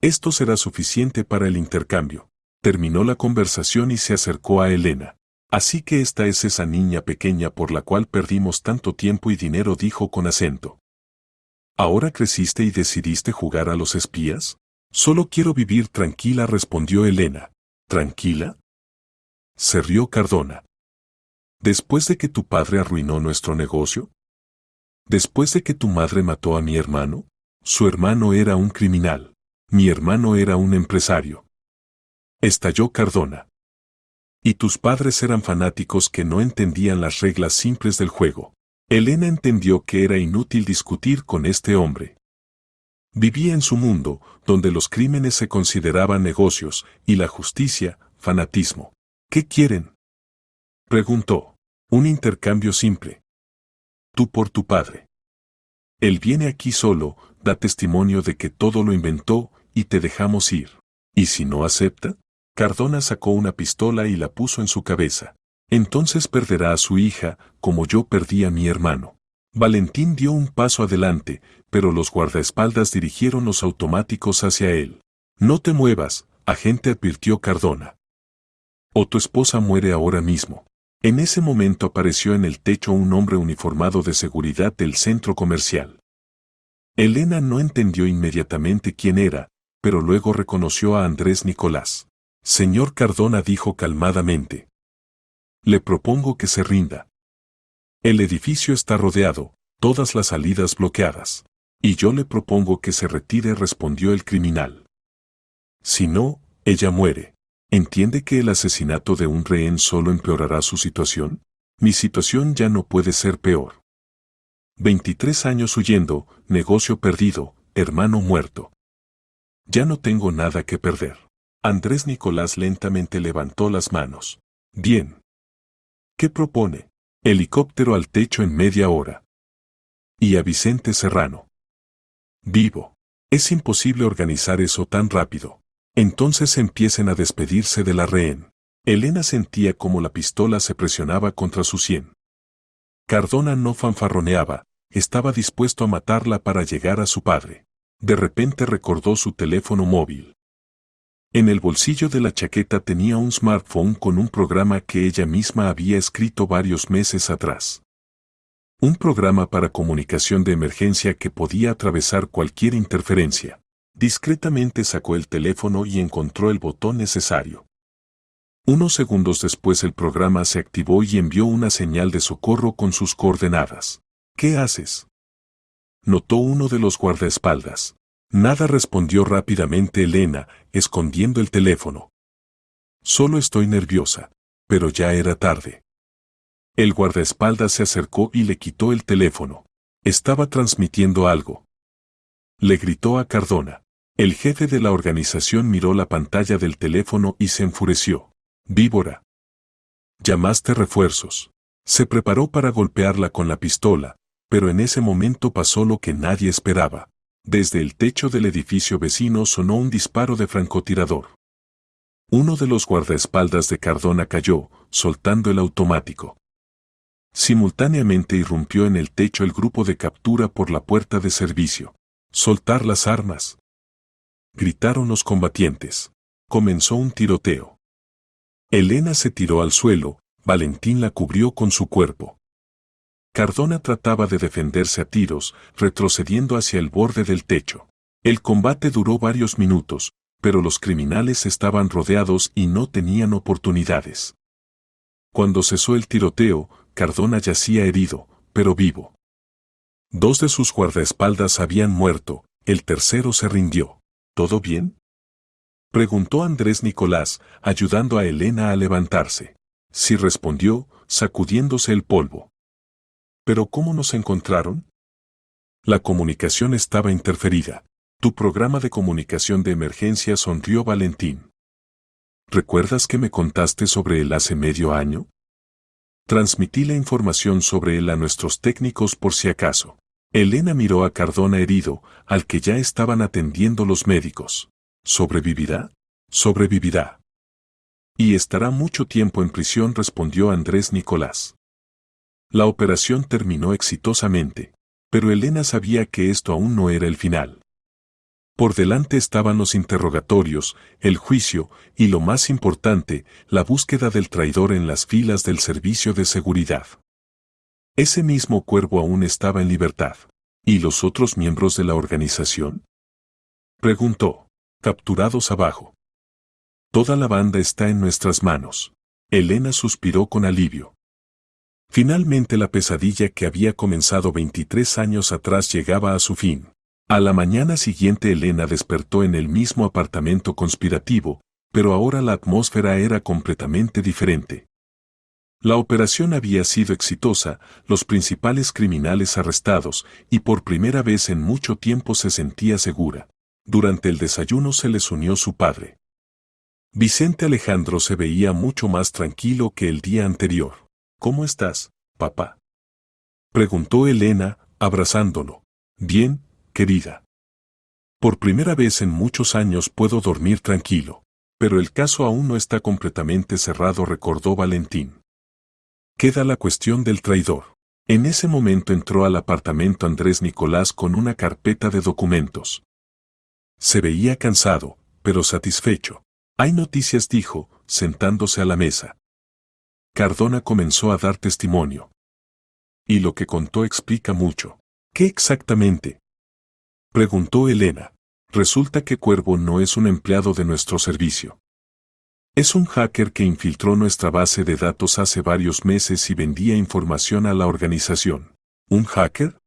[SPEAKER 1] Esto será suficiente para el intercambio. Terminó la conversación y se acercó a Elena. Así que esta es esa niña pequeña por la cual perdimos tanto tiempo y dinero, dijo con acento. ¿Ahora creciste y decidiste jugar a los espías? Solo quiero vivir tranquila, respondió Elena. ¿Tranquila?, se rió Cardona. ¿Después de que tu padre arruinó nuestro negocio? ¿Después de que tu madre mató a mi hermano? Su hermano era un criminal. Mi hermano era un empresario. Estalló Cardona. Y tus padres eran fanáticos que no entendían las reglas simples del juego. Elena entendió que era inútil discutir con este hombre. Vivía en su mundo, donde los crímenes se consideraban negocios y la justicia, fanatismo. ¿Qué quieren?, preguntó. Un intercambio simple. Tú por tu padre. Él viene aquí solo, da testimonio de que todo lo inventó y te dejamos ir. ¿Y si no acepta? Cardona sacó una pistola y la puso en su cabeza. Entonces perderá a su hija, como yo perdí a mi hermano. Valentín dio un paso adelante, pero los guardaespaldas dirigieron los automáticos hacia él. No te muevas, agente, advirtió Cardona. O tu esposa muere ahora mismo. En ese momento apareció en el techo un hombre uniformado de seguridad del centro comercial. Elena no entendió inmediatamente quién era, pero luego reconoció a Andrés Nicolás. Señor Cardona, dijo calmadamente. Le propongo que se rinda. El edificio está rodeado, todas las salidas bloqueadas. Y yo le propongo que se retire, respondió el criminal. Si no, ella muere. ¿Entiende que el asesinato de un rehén solo empeorará su situación? Mi situación ya no puede ser peor. 23 años huyendo, negocio perdido, hermano muerto. Ya no tengo nada que perder. Andrés Nicolás lentamente levantó las manos. Bien. ¿Qué propone? Helicóptero al techo en media hora. Y a Vicente Serrano. Vivo. Es imposible organizar eso tan rápido. Entonces empiecen a despedirse de la rehén. Elena sentía como la pistola se presionaba contra su sien. Cardona no fanfarroneaba, estaba dispuesto a matarla para llegar a su padre. De repente recordó su teléfono móvil. En el bolsillo de la chaqueta tenía un smartphone con un programa que ella misma había escrito varios meses atrás. Un programa para comunicación de emergencia que podía atravesar cualquier interferencia. Discretamente sacó el teléfono y encontró el botón necesario. Unos segundos después el programa se activó y envió una señal de socorro con sus coordenadas. ¿Qué haces?, notó uno de los guardaespaldas. Nada, respondió rápidamente Elena, escondiendo el teléfono. Solo estoy nerviosa. Pero ya era tarde. El guardaespaldas se acercó y le quitó el teléfono. Estaba transmitiendo algo. Le gritó a Cardona. El jefe de la organización miró la pantalla del teléfono y se enfureció. Víbora. Llamaste refuerzos. Se preparó para golpearla con la pistola, pero en ese momento pasó lo que nadie esperaba. Desde el techo del edificio vecino sonó un disparo de francotirador. Uno de los guardaespaldas de Cardona cayó, soltando el automático. Simultáneamente irrumpió en el techo el grupo de captura por la puerta de servicio. «¡Soltar las armas!», gritaron los combatientes. Comenzó un tiroteo. Elena se tiró al suelo, Valentín la cubrió con su cuerpo. Cardona trataba de defenderse a tiros, retrocediendo hacia el borde del techo. El combate duró varios minutos, pero los criminales estaban rodeados y no tenían oportunidades. Cuando cesó el tiroteo, Cardona yacía herido, pero vivo. 2 de sus guardaespaldas habían muerto, el tercero se rindió. ¿Todo bien?, preguntó Andrés Nicolás, ayudando a Elena a levantarse. Sí, respondió, sacudiéndose el polvo. ¿Pero cómo nos encontraron? La comunicación estaba interferida. Tu programa de comunicación de emergencia, sonrió Valentín. ¿Recuerdas que me contaste sobre él hace medio año? Transmití la información sobre él a nuestros técnicos por si acaso. Elena miró a Cardona herido, al que ya estaban atendiendo los médicos. ¿Sobrevivirá? Sobrevivirá. Y estará mucho tiempo en prisión, respondió Andrés Nicolás. La operación terminó exitosamente, pero Elena sabía que esto aún no era el final. Por delante estaban los interrogatorios, el juicio y, lo más importante, la búsqueda del traidor en las filas del servicio de seguridad. Ese mismo Cuervo aún estaba en libertad. ¿Y los otros miembros de la organización?, preguntó. Capturados abajo. Toda la banda está en nuestras manos. Elena suspiró con alivio. Finalmente la pesadilla que había comenzado 23 años atrás llegaba a su fin. A la mañana siguiente Elena despertó en el mismo apartamento conspirativo, pero ahora la atmósfera era completamente diferente. La operación había sido exitosa, los principales criminales arrestados, y por primera vez en mucho tiempo se sentía segura. Durante el desayuno se les unió su padre. Vicente Alejandro se veía mucho más tranquilo que el día anterior. ¿Cómo estás, papá?, preguntó Elena, abrazándolo. Bien, querida. Por primera vez en muchos años puedo dormir tranquilo. Pero el caso aún no está completamente cerrado, recordó Valentín. Queda la cuestión del traidor. En ese momento entró al apartamento Andrés Nicolás con una carpeta de documentos. Se veía cansado, pero satisfecho. Hay noticias, dijo, sentándose a la mesa. Cardona comenzó a dar testimonio. Y lo que contó explica mucho. ¿Qué exactamente?, preguntó Elena. Resulta que Cuervo no es un empleado de nuestro servicio. Es un hacker que infiltró nuestra base de datos hace varios meses y vendía información a la organización. ¿Un hacker?,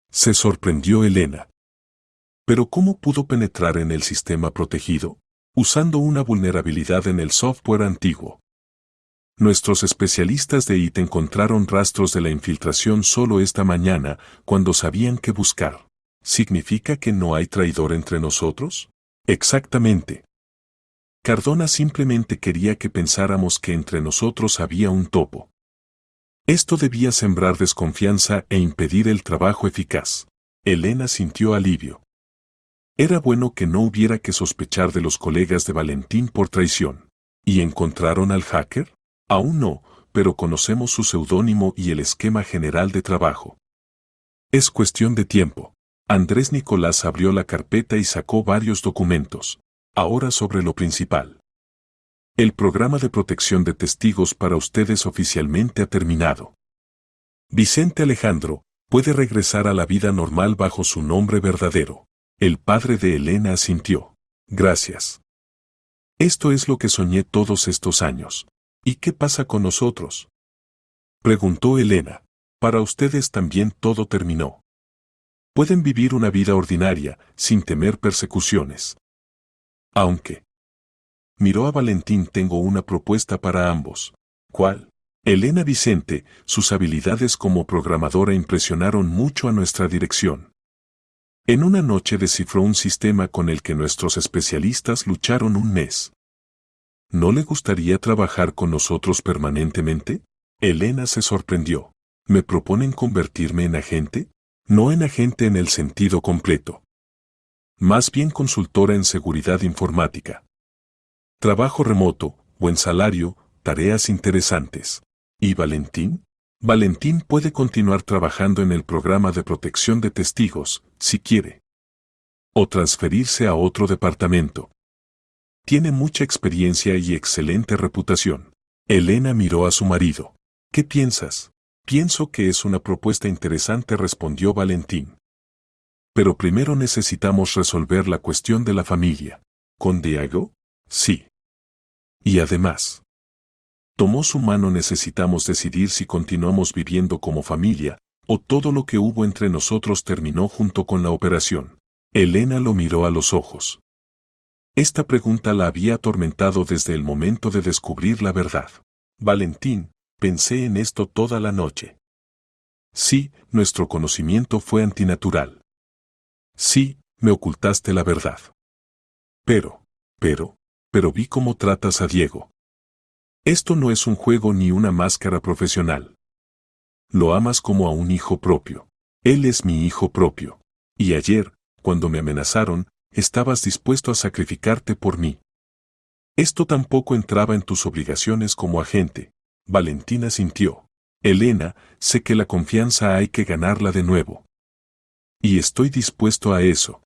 [SPEAKER 1] se sorprendió Elena. ¿Pero cómo pudo penetrar en el sistema protegido? Usando una vulnerabilidad en el software antiguo. Nuestros especialistas de IT encontraron rastros de la infiltración solo esta mañana, cuando sabían qué buscar. ¿Significa que no hay traidor entre nosotros? Exactamente. Cardona simplemente quería que pensáramos que entre nosotros había un topo. Esto debía sembrar desconfianza e impedir el trabajo eficaz. Elena sintió alivio. Era bueno que no hubiera que sospechar de los colegas de Valentín por traición. ¿Y encontraron al hacker? Aún no, pero conocemos su seudónimo y el esquema general de trabajo. Es cuestión de tiempo. Andrés Nicolás abrió la carpeta y sacó varios documentos. Ahora sobre lo principal. El programa de protección de testigos para ustedes oficialmente ha terminado. Vicente Alejandro puede regresar a la vida normal bajo su nombre verdadero. El padre de Elena asintió. Gracias. Esto es lo que soñé todos estos años. ¿Y qué pasa con nosotros?, preguntó Elena. Para ustedes también todo terminó. Pueden vivir una vida ordinaria, sin temer persecuciones. Aunque. Miró a Valentín. Tengo una propuesta para ambos. ¿Cuál? Elena. Vicente, sus habilidades como programadora impresionaron mucho a nuestra dirección. En una noche descifró un sistema con el que nuestros especialistas lucharon un mes. ¿No le gustaría trabajar con nosotros permanentemente? Elena se sorprendió. ¿Me proponen convertirme en agente? No en agente en el sentido completo. Más bien consultora en seguridad informática. Trabajo remoto, buen salario, tareas interesantes. ¿Y Valentín? Valentín puede continuar trabajando en el programa de protección de testigos, si quiere. O transferirse a otro departamento. Tiene mucha experiencia y excelente reputación. Elena miró a su marido. ¿Qué piensas? Pienso que es una propuesta interesante, respondió Valentín. Pero primero necesitamos resolver la cuestión de la familia. ¿Con Diego? Sí. Y además. Tomó su mano. Necesitamos decidir si continuamos viviendo como familia, o todo lo que hubo entre nosotros terminó junto con la operación. Elena lo miró a los ojos. Esta pregunta la había atormentado desde el momento de descubrir la verdad. Valentín, pensé en esto toda la noche. Sí, nuestro conocimiento fue antinatural. Sí, me ocultaste la verdad. Pero vi cómo tratas a Diego. Esto no es un juego ni una máscara profesional. Lo amas como a un hijo propio. Él es mi hijo propio. Y ayer, cuando me amenazaron, estabas dispuesto a sacrificarte por mí. Esto tampoco entraba en tus obligaciones como agente. Valentina sintió. Elena, sé que la confianza hay que ganarla de nuevo. Y estoy dispuesto a eso.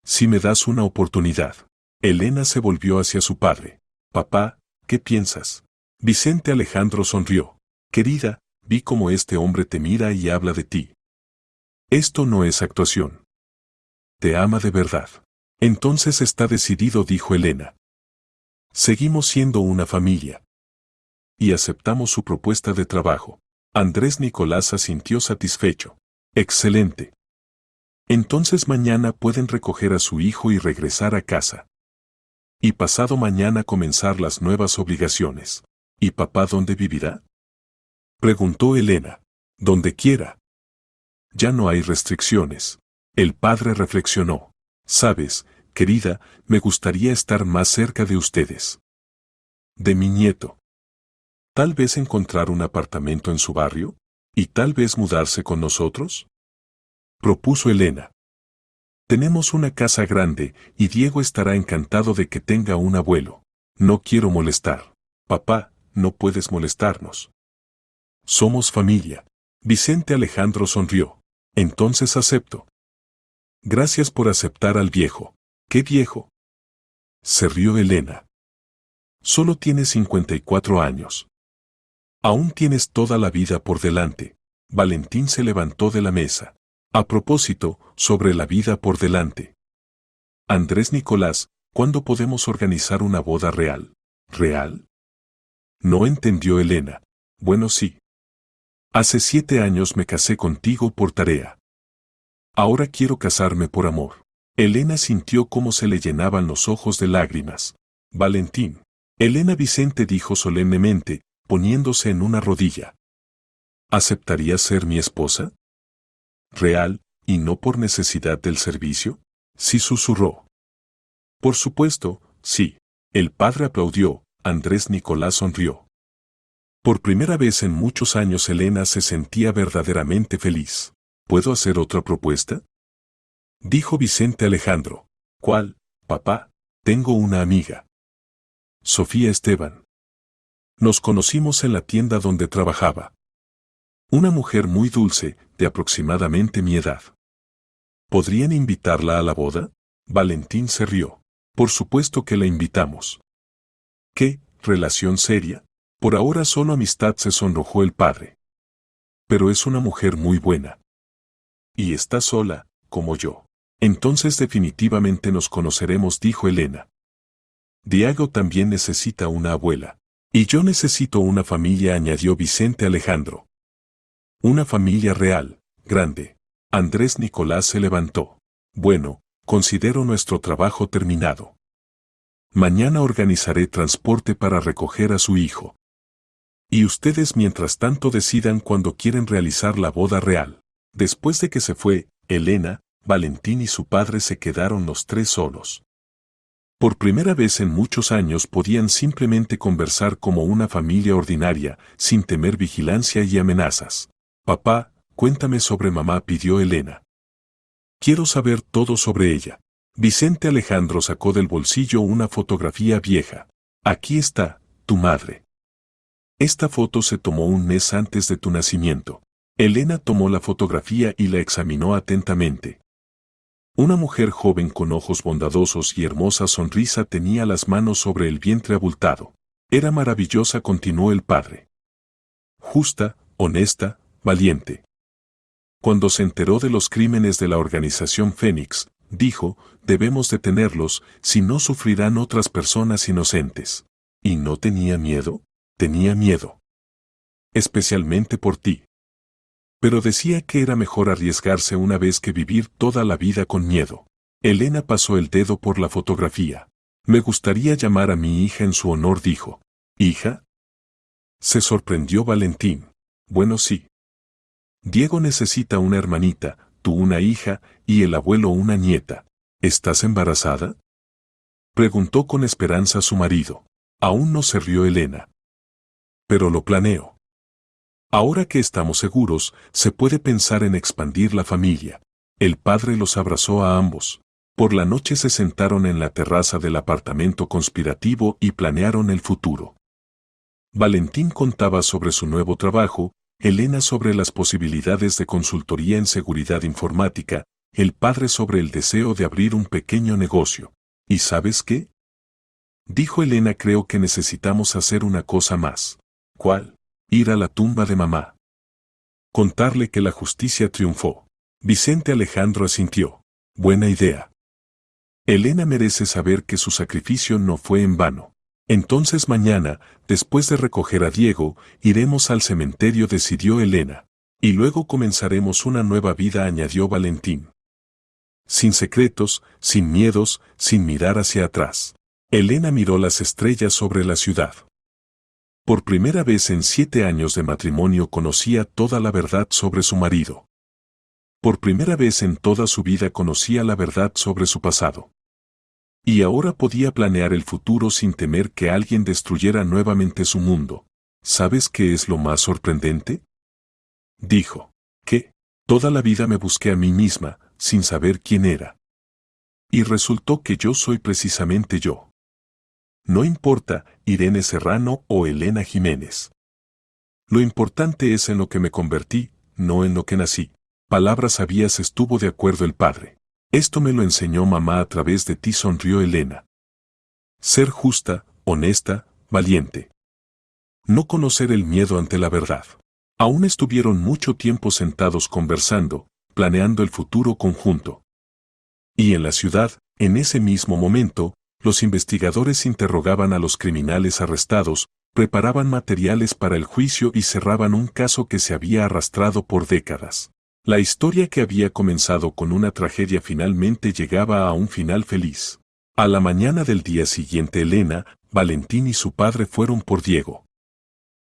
[SPEAKER 1] Si me das una oportunidad. Elena se volvió hacia su padre. Papá, ¿qué piensas? Vicente Alejandro sonrió. Querida, vi cómo este hombre te mira y habla de ti. Esto no es actuación. Te ama de verdad. Entonces está decidido, dijo Elena. Seguimos siendo una familia. Y aceptamos su propuesta de trabajo. Andrés Nicolás asintió satisfecho. Excelente. Entonces mañana pueden recoger a su hijo y regresar a casa. Y pasado mañana comenzar las nuevas obligaciones. ¿Y papá dónde vivirá? Preguntó Elena. Donde quiera. Ya no hay restricciones. El padre reflexionó. Sabes, querida, me gustaría estar más cerca de ustedes. De mi nieto. Tal vez encontrar un apartamento en su barrio, y tal vez mudarse con nosotros, propuso Elena. Tenemos una casa grande y Diego estará encantado de que tenga un abuelo. No quiero molestar. Papá, no puedes molestarnos. Somos familia. Vicente Alejandro sonrió. Entonces acepto. Gracias por aceptar al viejo. ¿Qué viejo? Se rió Elena. Solo tienes 54 años. Aún tienes toda la vida por delante. Valentín se levantó de la mesa. A propósito, sobre la vida por delante. Andrés Nicolás, ¿cuándo podemos organizar una boda real? ¿Real? No entendió Elena. Bueno, sí. Hace 7 años me casé contigo por tarea. Ahora quiero casarme por amor. Elena sintió cómo se le llenaban los ojos de lágrimas. Valentín. Elena Vicente dijo solemnemente, poniéndose en una rodilla. ¿Aceptarías ser mi esposa? ¿Real, y no por necesidad del servicio? Sí, susurró. Por supuesto, sí. El padre aplaudió, Andrés Nicolás sonrió. Por primera vez en muchos años Elena se sentía verdaderamente feliz. ¿Puedo hacer otra propuesta? Dijo Vicente Alejandro. ¿Cuál, papá? Tengo una amiga. Sofía Esteban. Nos conocimos en la tienda donde trabajaba. Una mujer muy dulce, de aproximadamente mi edad. ¿Podrían invitarla a la boda? Valentín se rió. Por supuesto que la invitamos. ¿Qué, relación seria? Por ahora solo amistad, se sonrojó el padre. Pero es una mujer muy buena. Y está sola, como yo. Entonces definitivamente nos conoceremos, dijo Elena. Diego también necesita una abuela. Y yo necesito una familia, añadió Vicente Alejandro. Una familia real, grande. Andrés Nicolás se levantó. Bueno, considero nuestro trabajo terminado. Mañana organizaré transporte para recoger a su hijo. Y ustedes mientras tanto decidan cuándo quieren realizar la boda real. Después de que se fue, Elena, Valentín y su padre se quedaron los tres solos. Por primera vez en muchos años podían simplemente conversar como una familia ordinaria, sin temer vigilancia y amenazas. Papá, cuéntame sobre mamá, pidió Elena. Quiero saber todo sobre ella. Vicente Alejandro sacó del bolsillo una fotografía vieja. Aquí está, tu madre. Esta foto se tomó un mes antes de tu nacimiento. Elena tomó la fotografía y la examinó atentamente. Una mujer joven con ojos bondadosos y hermosa sonrisa tenía las manos sobre el vientre abultado. Era maravillosa, continuó el padre. Justa, honesta, valiente. Cuando se enteró de los crímenes de la organización Fénix, dijo, debemos detenerlos, si no sufrirán otras personas inocentes. ¿Y no tenía miedo? Tenía miedo. Especialmente por ti. Pero decía que era mejor arriesgarse una vez que vivir toda la vida con miedo. Elena pasó el dedo por la fotografía. Me gustaría llamar a mi hija en su honor, dijo. ¿Hija? Se sorprendió Valentín. Bueno, sí. Diego necesita una hermanita, tú una hija, y el abuelo una nieta. ¿Estás embarazada? Preguntó con esperanza su marido. Aún no, se rió Elena. Pero lo planeo. Ahora que estamos seguros, se puede pensar en expandir la familia. El padre los abrazó a ambos. Por la noche se sentaron en la terraza del apartamento conspirativo y planearon el futuro. Valentín contaba sobre su nuevo trabajo, Elena sobre las posibilidades de consultoría en seguridad informática, el padre sobre el deseo de abrir un pequeño negocio. ¿Y sabes qué? Dijo Elena, creo que necesitamos hacer una cosa más. ¿Cuál? Ir a la tumba de mamá. Contarle que la justicia triunfó. Vicente Alejandro asintió. Buena idea. Elena merece saber que su sacrificio no fue en vano. Entonces mañana, después de recoger a Diego, iremos al cementerio, decidió Elena. Y luego comenzaremos una nueva vida, añadió Valentín. Sin secretos, sin miedos, sin mirar hacia atrás. Elena miró las estrellas sobre la ciudad. Por primera vez en 7 años de matrimonio conocía toda la verdad sobre su marido. Por primera vez en toda su vida conocía la verdad sobre su pasado. Y ahora podía planear el futuro sin temer que alguien destruyera nuevamente su mundo. ¿Sabes qué es lo más sorprendente? Dijo. Que, toda la vida me busqué a mí misma, sin saber quién era. Y resultó que yo soy precisamente yo. No importa, Irene Serrano o Elena Jiménez. Lo importante es en lo que me convertí, no en lo que nací. Palabras sabias, estuvo de acuerdo el padre. Esto me lo enseñó mamá a través de ti, sonrió Elena. Ser justa, honesta, valiente. No conocer el miedo ante la verdad. Aún estuvieron mucho tiempo sentados conversando, planeando el futuro conjunto. Y en la ciudad, en ese mismo momento, los investigadores interrogaban a los criminales arrestados, preparaban materiales para el juicio y cerraban un caso que se había arrastrado por décadas. La historia que había comenzado con una tragedia finalmente llegaba a un final feliz. A la mañana del día siguiente Elena, Valentín y su padre fueron por Diego.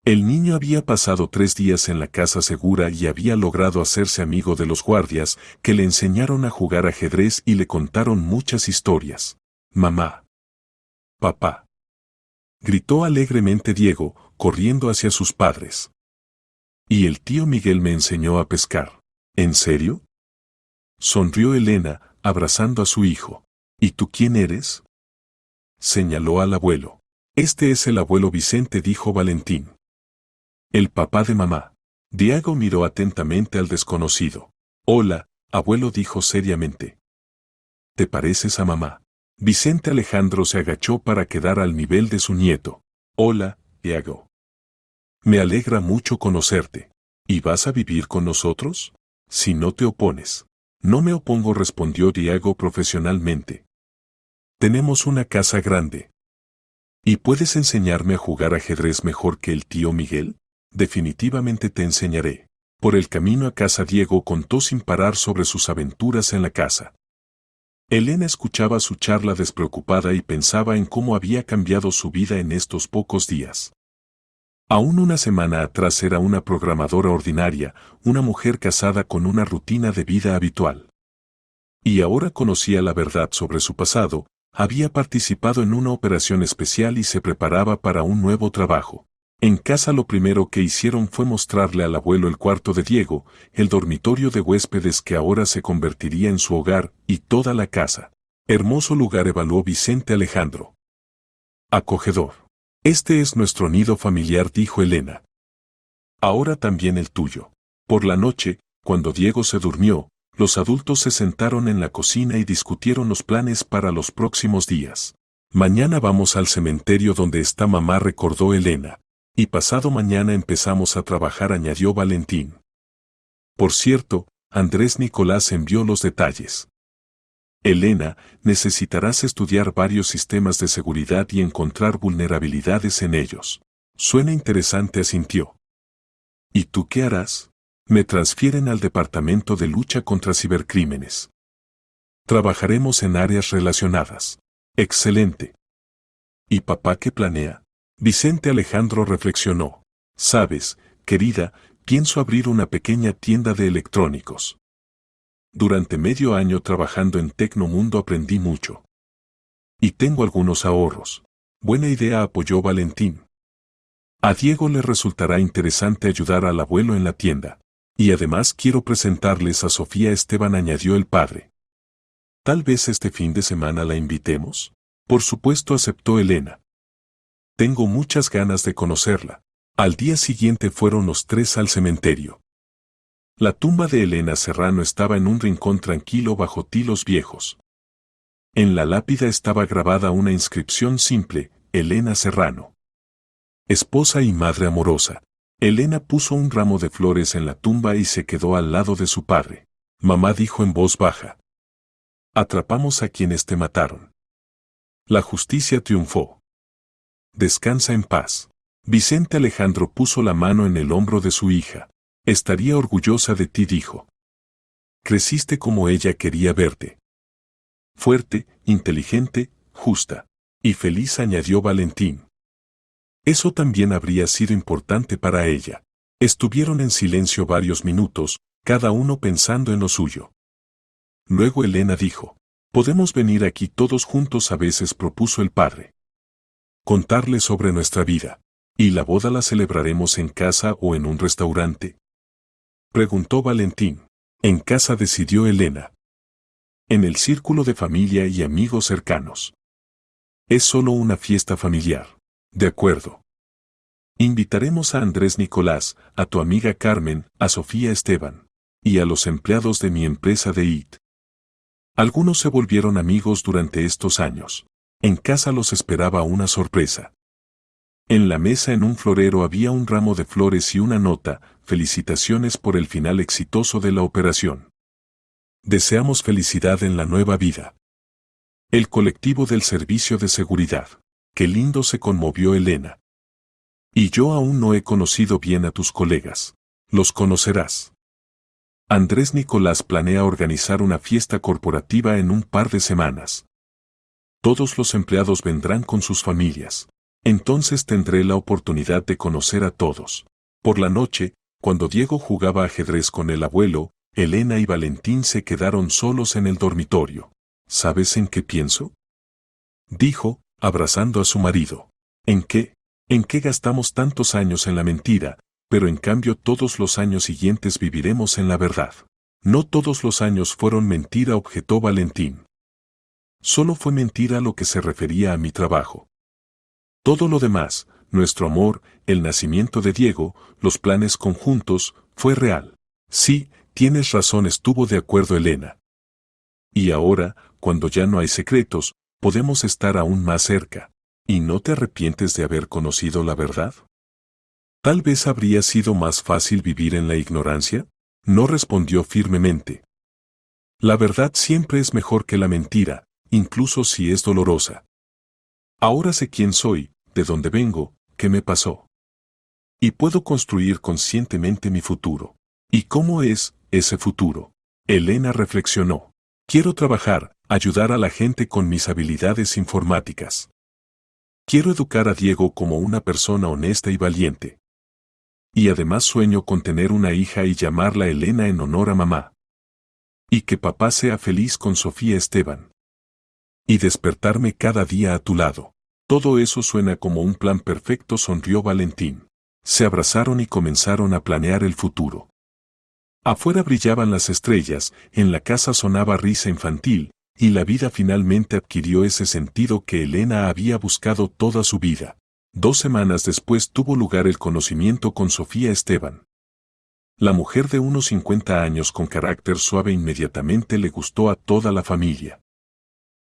[SPEAKER 1] El niño había pasado 3 días en la casa segura y había logrado hacerse amigo de los guardias, que le enseñaron a jugar ajedrez y le contaron muchas historias. Mamá. Papá. Gritó alegremente Diego, corriendo hacia sus padres. Y el tío Miguel me enseñó a pescar. ¿En serio? Sonrió Elena, abrazando a su hijo. ¿Y tú quién eres? Señaló al abuelo. Este es el abuelo Vicente, dijo Valentín. El papá de mamá. Diego miró atentamente al desconocido. Hola, abuelo, dijo seriamente. ¿Te pareces a mamá? Vicente Alejandro se agachó para quedar al nivel de su nieto. Hola, Diego. Me alegra mucho conocerte. ¿Y vas a vivir con nosotros? Si no te opones. No me opongo, respondió Diego profesionalmente. Tenemos una casa grande. ¿Y puedes enseñarme a jugar ajedrez mejor que el tío Miguel? Definitivamente te enseñaré. Por el camino a casa Diego contó sin parar sobre sus aventuras en la casa. Elena escuchaba su charla despreocupada y pensaba en cómo había cambiado su vida en estos pocos días. Aún una semana atrás era una programadora ordinaria, una mujer casada con una rutina de vida habitual. Y ahora conocía la verdad sobre su pasado, había participado en una operación especial y se preparaba para un nuevo trabajo. En casa lo primero que hicieron fue mostrarle al abuelo el cuarto de Diego, el dormitorio de huéspedes que ahora se convertiría en su hogar, y toda la casa. Hermoso lugar, evaluó Vicente Alejandro. Acogedor. Este es nuestro nido familiar, dijo Elena. Ahora también el tuyo. Por la noche, cuando Diego se durmió, los adultos se sentaron en la cocina y discutieron los planes para los próximos días. Mañana vamos al cementerio donde está mamá, recordó Elena. Y pasado mañana empezamos a trabajar, añadió Valentín. Por cierto, Andrés Nicolás envió los detalles. Elena, necesitarás estudiar varios sistemas de seguridad y encontrar vulnerabilidades en ellos. Suena interesante, asintió. ¿Y tú qué harás? Me transfieren al Departamento de Lucha contra Cibercrímenes. Trabajaremos en áreas relacionadas. Excelente. ¿Y papá qué planea? Vicente Alejandro reflexionó. Sabes, querida, pienso abrir una pequeña tienda de electrónicos. Durante medio año trabajando en Tecnomundo aprendí mucho. Y tengo algunos ahorros. Buena idea, apoyó Valentín. A Diego le resultará interesante ayudar al abuelo en la tienda. Y además quiero presentarles a Sofía Esteban, añadió el padre. Tal vez este fin de semana la invitemos. Por supuesto, aceptó Elena. Tengo muchas ganas de conocerla. Al día siguiente fueron los 3 al cementerio. La tumba de Elena Serrano estaba en un rincón tranquilo bajo tilos viejos. En la lápida estaba grabada una inscripción simple: Elena Serrano. Esposa y madre amorosa. Elena puso un ramo de flores en la tumba y se quedó al lado de su padre. Mamá dijo en voz baja. Atrapamos a quienes te mataron. La justicia triunfó. Descansa en paz. Vicente Alejandro puso la mano en el hombro de su hija. Estaría orgullosa de ti, dijo. Creciste como ella quería verte. Fuerte, inteligente, justa. Y feliz, añadió Valentín. Eso también habría sido importante para ella. Estuvieron en silencio varios minutos, cada uno pensando en lo suyo. Luego Elena dijo, «Podemos venir aquí todos juntos a veces», propuso el padre. «Contarle sobre nuestra vida. ¿Y la boda la celebraremos en casa o en un restaurante?», preguntó Valentín. «En casa», decidió Elena. «En el círculo de familia y amigos cercanos. Es solo una fiesta familiar». «De acuerdo. Invitaremos a Andrés Nicolás, a tu amiga Carmen, a Sofía Esteban. Y a los empleados de mi empresa de IT. Algunos se volvieron amigos durante estos años. En casa los esperaba una sorpresa. En la mesa en un florero había un ramo de flores y una nota: «Felicitaciones por el final exitoso de la operación. Deseamos felicidad en la nueva vida. El colectivo del Servicio de Seguridad». «Qué lindo», se conmovió Elena. «Y yo aún no he conocido bien a tus colegas. Los conocerás. Andrés Nicolás planea organizar una fiesta corporativa en un par de semanas. Todos los empleados vendrán con sus familias. Entonces tendré la oportunidad de conocer a todos». Por la noche, cuando Diego jugaba ajedrez con el abuelo, Elena y Valentín se quedaron solos en el dormitorio. «¿Sabes en qué pienso?», dijo, abrazando a su marido. «¿En qué? ¿En qué gastamos tantos años en la mentira, pero en cambio todos los años siguientes viviremos en la verdad?» «No todos los años fueron mentira», objetó Valentín. «Solo fue mentira lo que se refería a mi trabajo. Todo lo demás, nuestro amor, el nacimiento de Diego, los planes conjuntos, fue real». «Sí, tienes razón», estuvo de acuerdo Elena. «Y ahora, cuando ya no hay secretos, podemos estar aún más cerca. ¿Y no te arrepientes de haber conocido la verdad? Tal vez habría sido más fácil vivir en la ignorancia». No respondió firmemente. «La verdad siempre es mejor que la mentira, incluso si es dolorosa. Ahora sé quién soy, de dónde vengo, qué me pasó. Y puedo construir conscientemente mi futuro». «¿Y cómo es ese futuro?», Elena reflexionó. «Quiero trabajar, ayudar a la gente con mis habilidades informáticas. Quiero educar a Diego como una persona honesta y valiente. Y además sueño con tener una hija y llamarla Elena en honor a mamá. Y que papá sea feliz con Sofía Esteban. Y despertarme cada día a tu lado». «Todo eso suena como un plan perfecto», sonrió Valentín. Se abrazaron y comenzaron a planear el futuro. Afuera brillaban las estrellas, en la casa sonaba risa infantil, y la vida finalmente adquirió ese sentido que Elena había buscado toda su vida. 2 semanas después tuvo lugar el conocimiento con Sofía Esteban. La mujer de unos 50 años con carácter suave inmediatamente le gustó a toda la familia.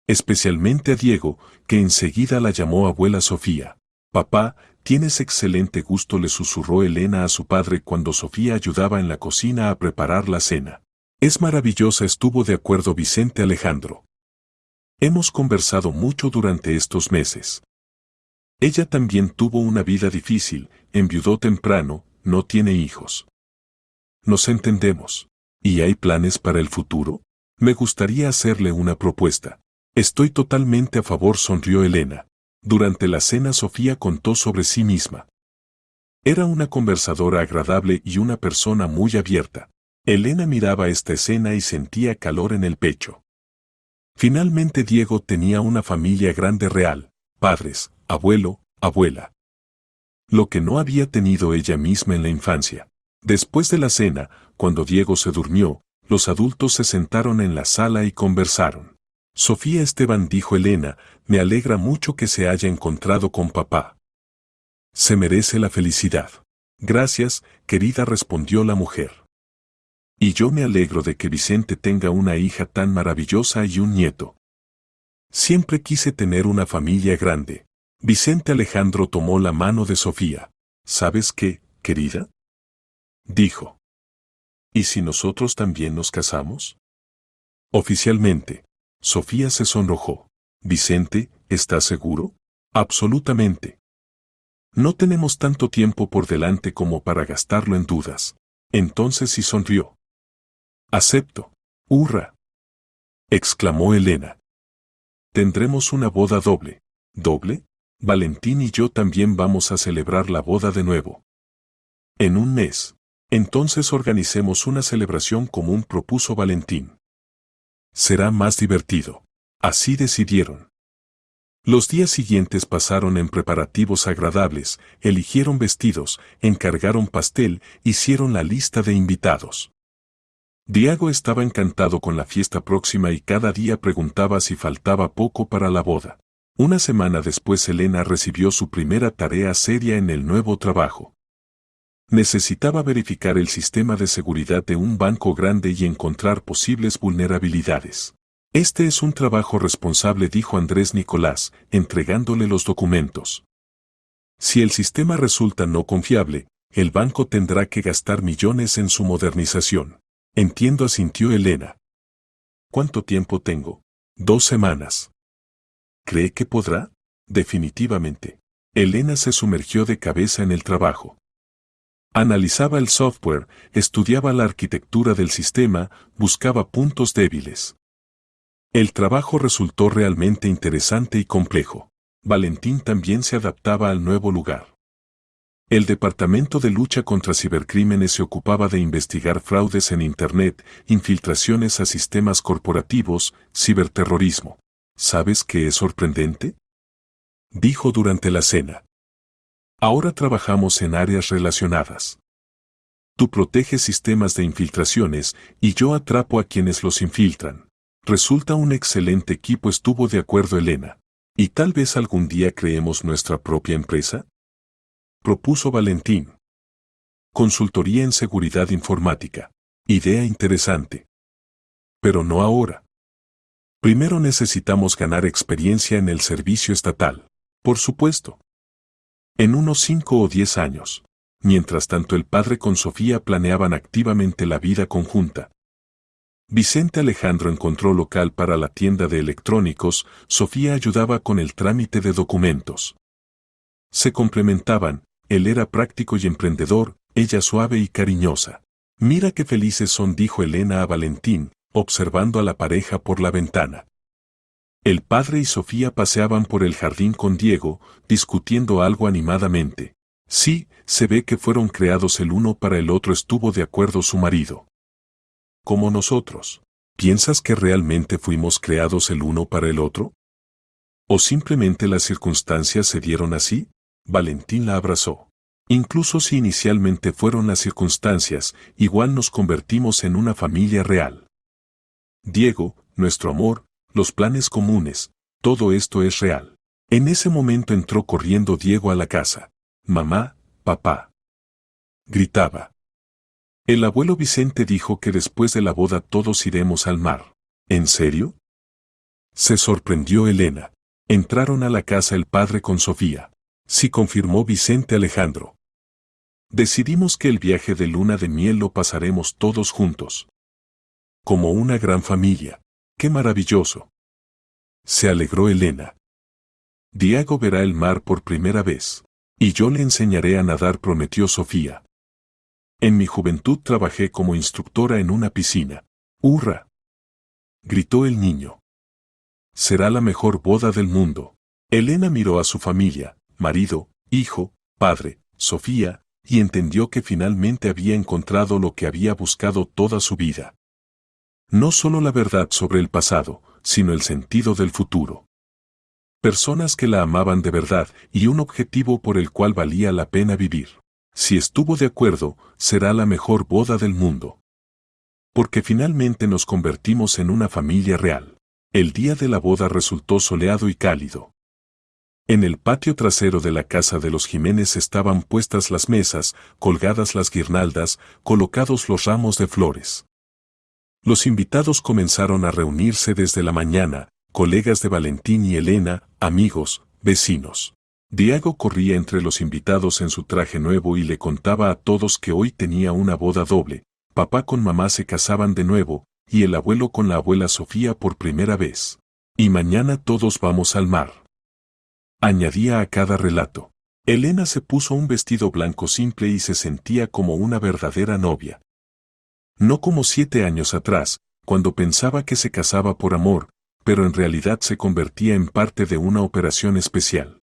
[SPEAKER 1] Especialmente a Diego, que enseguida la llamó abuela Sofía. «Papá, tienes excelente gusto», le susurró Elena a su padre cuando Sofía ayudaba en la cocina a preparar la cena. «Es maravillosa», estuvo de acuerdo Vicente Alejandro. «Hemos conversado mucho durante estos meses. Ella también tuvo una vida difícil, enviudó temprano, no tiene hijos. Nos entendemos. ¿Y hay planes para el futuro? Me gustaría hacerle una propuesta». «Estoy totalmente a favor», sonrió Elena. Durante la cena Sofía contó sobre sí misma. Era una conversadora agradable y una persona muy abierta. Elena miraba esta escena y sentía calor en el pecho. Finalmente Diego tenía una familia grande real: padres, abuelo, abuela. Lo que no había tenido ella misma en la infancia. Después de la cena, cuando Diego se durmió, los adultos se sentaron en la sala y conversaron. «Sofía Esteban», dijo Elena, «me alegra mucho que se haya encontrado con papá. Se merece la felicidad». «Gracias, querida», respondió la mujer. «Y yo me alegro de que Vicente tenga una hija tan maravillosa y un nieto. Siempre quise tener una familia grande». Vicente Alejandro tomó la mano de Sofía. «¿Sabes qué, querida?», dijo. «¿Y si nosotros también nos casamos?». «Oficialmente». Sofía se sonrojó. «Vicente, ¿estás seguro?». «Absolutamente. No tenemos tanto tiempo por delante como para gastarlo en dudas». Entonces sí sonrió. «Acepto». «¡Hurra!», exclamó Elena. «Tendremos una boda doble». «¿Doble?». Valentín y yo también vamos a celebrar la boda de nuevo. En un mes. Entonces organicemos una celebración común, propuso Valentín. Será más divertido. Así decidieron. Los días siguientes pasaron en preparativos agradables, eligieron vestidos, encargaron pastel, hicieron la lista de invitados. Diego estaba encantado con la fiesta próxima y cada día preguntaba si faltaba poco para la boda. Una semana después Elena recibió su primera tarea seria en el nuevo trabajo. Necesitaba verificar el sistema de seguridad de un banco grande y encontrar posibles vulnerabilidades. Este es un trabajo responsable, dijo Andrés Nicolás, entregándole los documentos. Si el sistema resulta no confiable, el banco tendrá que gastar millones en su modernización. Entiendo, asintió Elena. ¿Cuánto tiempo tengo? 2 semanas. ¿Cree que podrá? Definitivamente. Elena se sumergió de cabeza en el trabajo. Analizaba el software, estudiaba la arquitectura del sistema, buscaba puntos débiles. El trabajo resultó realmente interesante y complejo. Valentín también se adaptaba al nuevo lugar. El Departamento de Lucha contra Cibercrímenes se ocupaba de investigar fraudes en Internet, infiltraciones a sistemas corporativos, ciberterrorismo. ¿Sabes qué es sorprendente?, dijo durante la cena. Ahora trabajamos en áreas relacionadas. Tú proteges sistemas de infiltraciones y yo atrapo a quienes los infiltran. Resulta un excelente equipo, estuvo de acuerdo Elena. ¿Y tal vez algún día creemos nuestra propia empresa?, propuso Valentín. Consultoría en seguridad informática. Idea interesante. Pero no ahora. Primero necesitamos ganar experiencia en el servicio estatal. Por supuesto. En unos 5 o 10 años. Mientras tanto, el padre con Sofía planeaban activamente la vida conjunta. Vicente Alejandro encontró local para la tienda de electrónicos, Sofía ayudaba con el trámite de documentos. Se complementaban, él era práctico y emprendedor, ella suave y cariñosa. Mira qué felices son, dijo Elena a Valentín, observando a la pareja por la ventana. El padre y Sofía paseaban por el jardín con Diego, discutiendo algo animadamente. Sí, se ve que fueron creados el uno para el otro, estuvo de acuerdo su marido. Como nosotros. ¿Piensas que realmente fuimos creados el uno para el otro? ¿O simplemente las circunstancias se dieron así? Valentín la abrazó. Incluso si inicialmente fueron las circunstancias, igual nos convertimos en una familia real. Diego, nuestro amor, los planes comunes, todo esto es real. En ese momento entró corriendo Diego a la casa. Mamá, papá. Gritaba. El abuelo Vicente dijo que después de la boda todos iremos al mar. ¿En serio?, se sorprendió Elena. Entraron a la casa el padre con Sofía. Sí, confirmó Vicente Alejandro. Decidimos que el viaje de luna de miel lo pasaremos todos juntos. Como una gran familia. ¡Qué maravilloso!, se alegró Elena. Diego verá el mar por primera vez. Y yo le enseñaré a nadar, prometió Sofía. En mi juventud trabajé como instructora en una piscina. ¡Hurra!, gritó el niño. Será la mejor boda del mundo. Elena miró a su familia, marido, hijo, padre, Sofía, y entendió que finalmente había encontrado lo que había buscado toda su vida. No solo la verdad sobre el pasado, sino el sentido del futuro. Personas que la amaban de verdad y un objetivo por el cual valía la pena vivir. Si estuvo de acuerdo, será la mejor boda del mundo. Porque finalmente nos convertimos en una familia real. El día de la boda resultó soleado y cálido. En el patio trasero de la casa de los Jiménez estaban puestas las mesas, colgadas las guirnaldas, colocados los ramos de flores. Los invitados comenzaron a reunirse desde la mañana, colegas de Valentín y Elena, amigos, vecinos. Diego corría entre los invitados en su traje nuevo y le contaba a todos que hoy tenía una boda doble. Papá con mamá se casaban de nuevo, y el abuelo con la abuela Sofía por primera vez. Y mañana todos vamos al mar, añadía a cada relato. Elena se puso un vestido blanco simple y se sentía como una verdadera novia. No como 7 años atrás, cuando pensaba que se casaba por amor, pero en realidad se convertía en parte de una operación especial.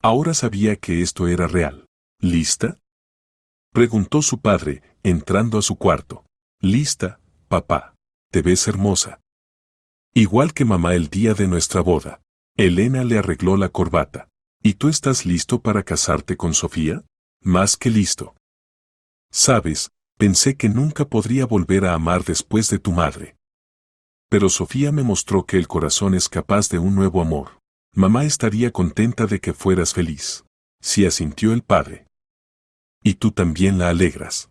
[SPEAKER 1] Ahora sabía que esto era real. ¿Lista?, preguntó su padre, entrando a su cuarto. Lista, papá. Te ves hermosa. Igual que mamá el día de nuestra boda. Elena le arregló la corbata. ¿Y tú estás listo para casarte con Sofía? Más que listo. Sabes, pensé que nunca podría volver a amar después de tu madre. Pero Sofía me mostró que el corazón es capaz de un nuevo amor. Mamá estaría contenta de que fueras feliz. Sí, asintió el padre. Y tú también la alegras.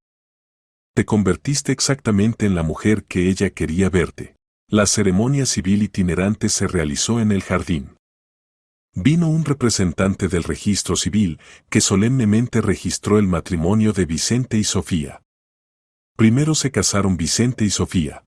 [SPEAKER 1] Te convertiste exactamente en la mujer que ella quería verte. La ceremonia civil itinerante se realizó en el jardín. Vino un representante del registro civil que solemnemente registró el matrimonio de Vicente y Sofía. Primero se casaron Vicente y Sofía.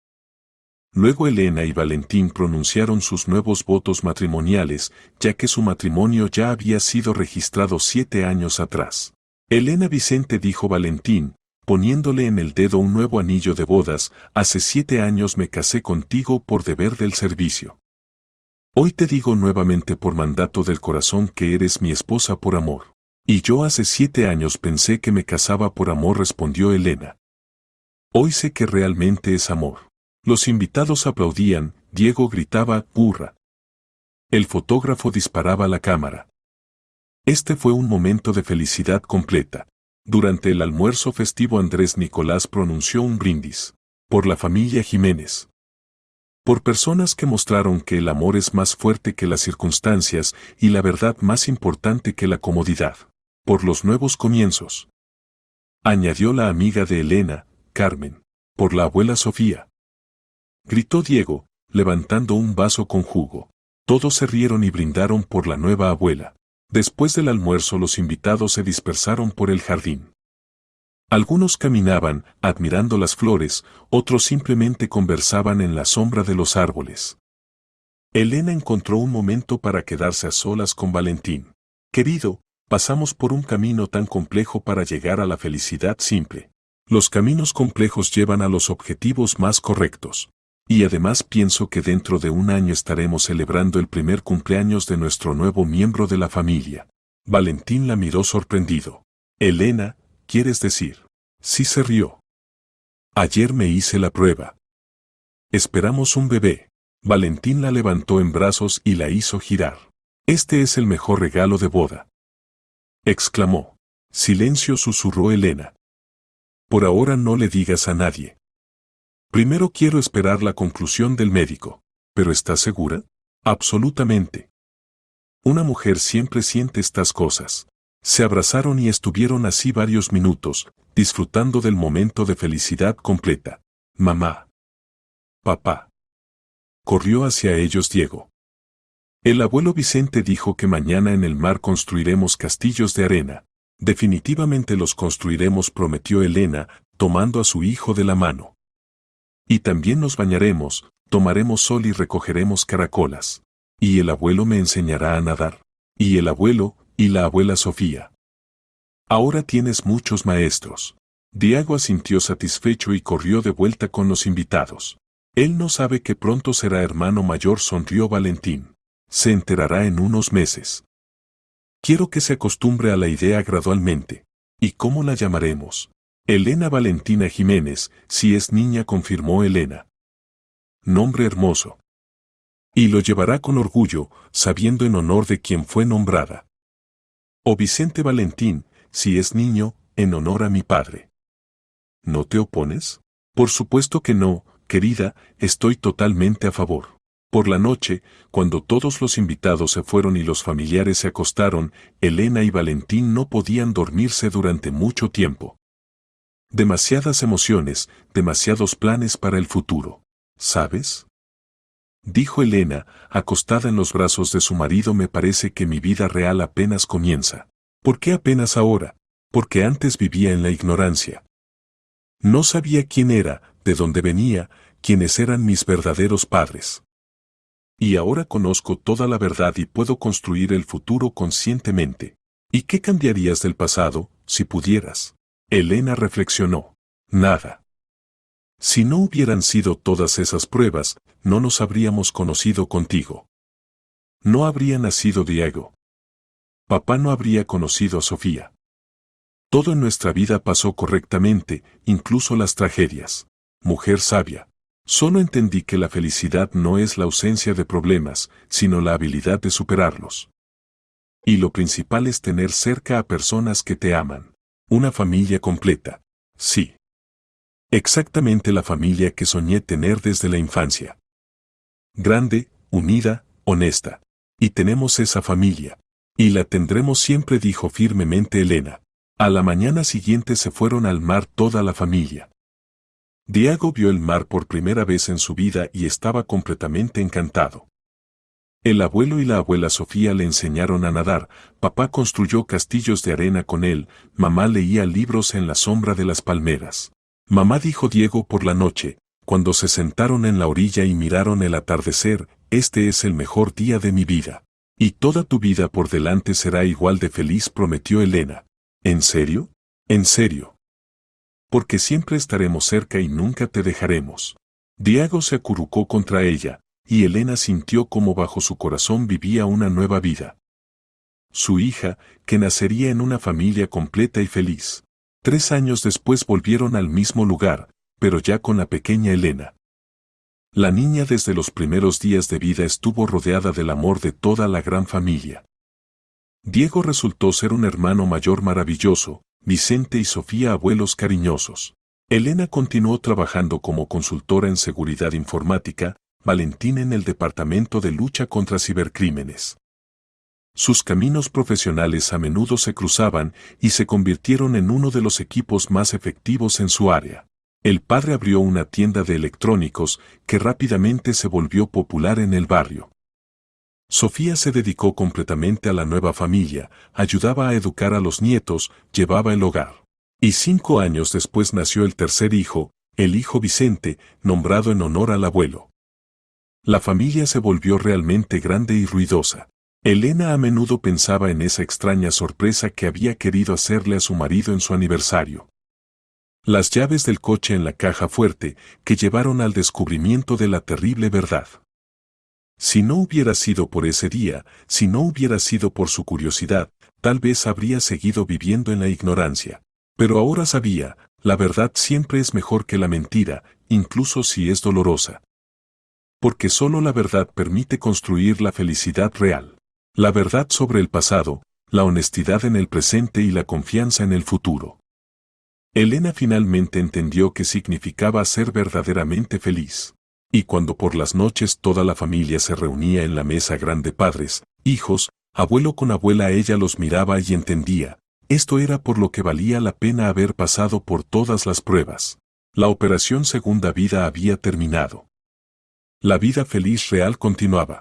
[SPEAKER 1] Luego Elena y Valentín pronunciaron sus nuevos votos matrimoniales, ya que su matrimonio ya había sido registrado 7 años atrás. Elena Vicente, dijo Valentín, poniéndole en el dedo un nuevo anillo de bodas, hace 7 años me casé contigo por deber del servicio. Hoy te digo nuevamente por mandato del corazón que eres mi esposa por amor. Y yo hace 7 años pensé que me casaba por amor, respondió Elena. Hoy sé que realmente es amor. Los invitados aplaudían, Diego gritaba, ¡hurra! El fotógrafo disparaba la cámara. Este fue un momento de felicidad completa. Durante el almuerzo festivo Andrés Nicolás pronunció un brindis. Por la familia Jiménez. Por personas que mostraron que el amor es más fuerte que las circunstancias y la verdad más importante que la comodidad. Por los nuevos comienzos. Añadió la amiga de Elena, Carmen. Por la abuela Sofía. Gritó Diego, levantando un vaso con jugo. Todos se rieron y brindaron por la nueva abuela. Después del almuerzo los invitados se dispersaron por el jardín. Algunos caminaban, admirando las flores, otros simplemente conversaban en la sombra de los árboles. Elena encontró un momento para quedarse a solas con Valentín. Querido, pasamos por un camino tan complejo para llegar a la felicidad simple. Los caminos complejos llevan a los objetivos más correctos. Y además pienso que dentro de un año estaremos celebrando el primer cumpleaños de nuestro nuevo miembro de la familia. Valentín la miró sorprendido. Elena, ¿quieres decir? Sí, se rió. Ayer me hice la prueba. Esperamos un bebé. Valentín la levantó en brazos y la hizo girar. Este es el mejor regalo de boda. Exclamó. Silencio, susurró Elena. Por ahora no le digas a nadie. Primero quiero esperar la conclusión del médico. ¿Pero estás segura? Absolutamente. Una mujer siempre siente estas cosas. Se abrazaron y estuvieron así varios minutos, disfrutando del momento de felicidad completa. Mamá. Papá. Corrió hacia ellos Diego. El abuelo Vicente dijo que mañana en el mar construiremos castillos de arena. Definitivamente los construiremos, prometió Elena, tomando a su hijo de la mano. Y también nos bañaremos, tomaremos sol y recogeremos caracolas. Y el abuelo me enseñará a nadar. Y el abuelo, y la abuela Sofía. Ahora tienes muchos maestros. Diego asintió satisfecho y corrió de vuelta con los invitados. Él no sabe que pronto será hermano mayor, sonrió Valentín. Se enterará en unos meses. Quiero que se acostumbre a la idea gradualmente. ¿Y cómo la llamaremos? Elena Valentina Jiménez, si es niña, confirmó Elena. Nombre hermoso. Y lo llevará con orgullo, sabiendo en honor de quien fue nombrada. O Vicente Valentín, si es niño, en honor a mi padre. ¿No te opones? Por supuesto que no, querida, estoy totalmente a favor. Por la noche, cuando todos los invitados se fueron y los familiares se acostaron, Elena y Valentín no podían dormirse durante mucho tiempo. Demasiadas emociones, demasiados planes para el futuro. ¿Sabes? Dijo Elena, acostada en los brazos de su marido, me parece que mi vida real apenas comienza. ¿Por qué apenas ahora? Porque antes vivía en la ignorancia. No sabía quién era, de dónde venía, quiénes eran mis verdaderos padres. Y ahora conozco toda la verdad y puedo construir el futuro conscientemente. ¿Y qué cambiarías del pasado, si pudieras? Elena reflexionó. Nada. Si no hubieran sido todas esas pruebas, no nos habríamos conocido contigo. No habría nacido Diego. papá no habría conocido a Sofía. Todo en nuestra vida pasó correctamente, incluso las tragedias. Mujer sabia. Solo entendí que la felicidad no es la ausencia de problemas, sino la habilidad de superarlos. Y lo principal es tener cerca a personas que te aman. Una familia completa. Sí. Exactamente la familia que soñé tener desde la infancia. Grande, unida, honesta. Y tenemos esa familia. Y la tendremos siempre, dijo firmemente Elena. A la mañana siguiente se fueron al mar toda la familia. Diego vio el mar por primera vez en su vida y estaba completamente encantado. El abuelo y la abuela Sofía le enseñaron a nadar, papá construyó castillos de arena con él, mamá leía libros en la sombra de las palmeras. Mamá, dijo Diego por la noche, cuando se sentaron en la orilla y miraron el atardecer, este es el mejor día de mi vida. Y toda tu vida por delante será igual de feliz, prometió Elena. ¿En serio? ¿En serio? Porque siempre estaremos cerca y nunca te dejaremos. Diego se acurrucó contra ella, y Elena sintió como bajo su corazón vivía una nueva vida. Su hija, que nacería en una familia completa y feliz. 3 años después volvieron al mismo lugar, pero ya con la pequeña Elena. La niña desde los primeros días de vida estuvo rodeada del amor de toda la gran familia. Diego resultó ser un hermano mayor maravilloso, Vicente y Sofía abuelos cariñosos. Elena continuó trabajando como consultora en seguridad informática, Valentín en el departamento de lucha contra cibercrímenes. Sus caminos profesionales a menudo se cruzaban y se convirtieron en uno de los equipos más efectivos en su área. El padre abrió una tienda de electrónicos que rápidamente se volvió popular en el barrio. Sofía se dedicó completamente a la nueva familia, ayudaba a educar a los nietos, llevaba el hogar. Y 5 años después nació el tercer hijo, el hijo Vicente, nombrado en honor al abuelo. La familia se volvió realmente grande y ruidosa. Elena a menudo pensaba en esa extraña sorpresa que había querido hacerle a su marido en su aniversario. Las llaves del coche en la caja fuerte que llevaron al descubrimiento de la terrible verdad. Si no hubiera sido por ese día, si no hubiera sido por su curiosidad, tal vez habría seguido viviendo en la ignorancia. Pero ahora sabía, la verdad siempre es mejor que la mentira, incluso si es dolorosa. Porque solo la verdad permite construir la felicidad real. La verdad sobre el pasado, la honestidad en el presente y la confianza en el futuro. Elena finalmente entendió qué significaba ser verdaderamente feliz. Y cuando por las noches toda la familia se reunía en la mesa grande, padres, hijos, abuelo con abuela, ella los miraba y entendía, esto era por lo que valía la pena haber pasado por todas las pruebas. La operación Segunda Vida había terminado. La vida feliz real continuaba.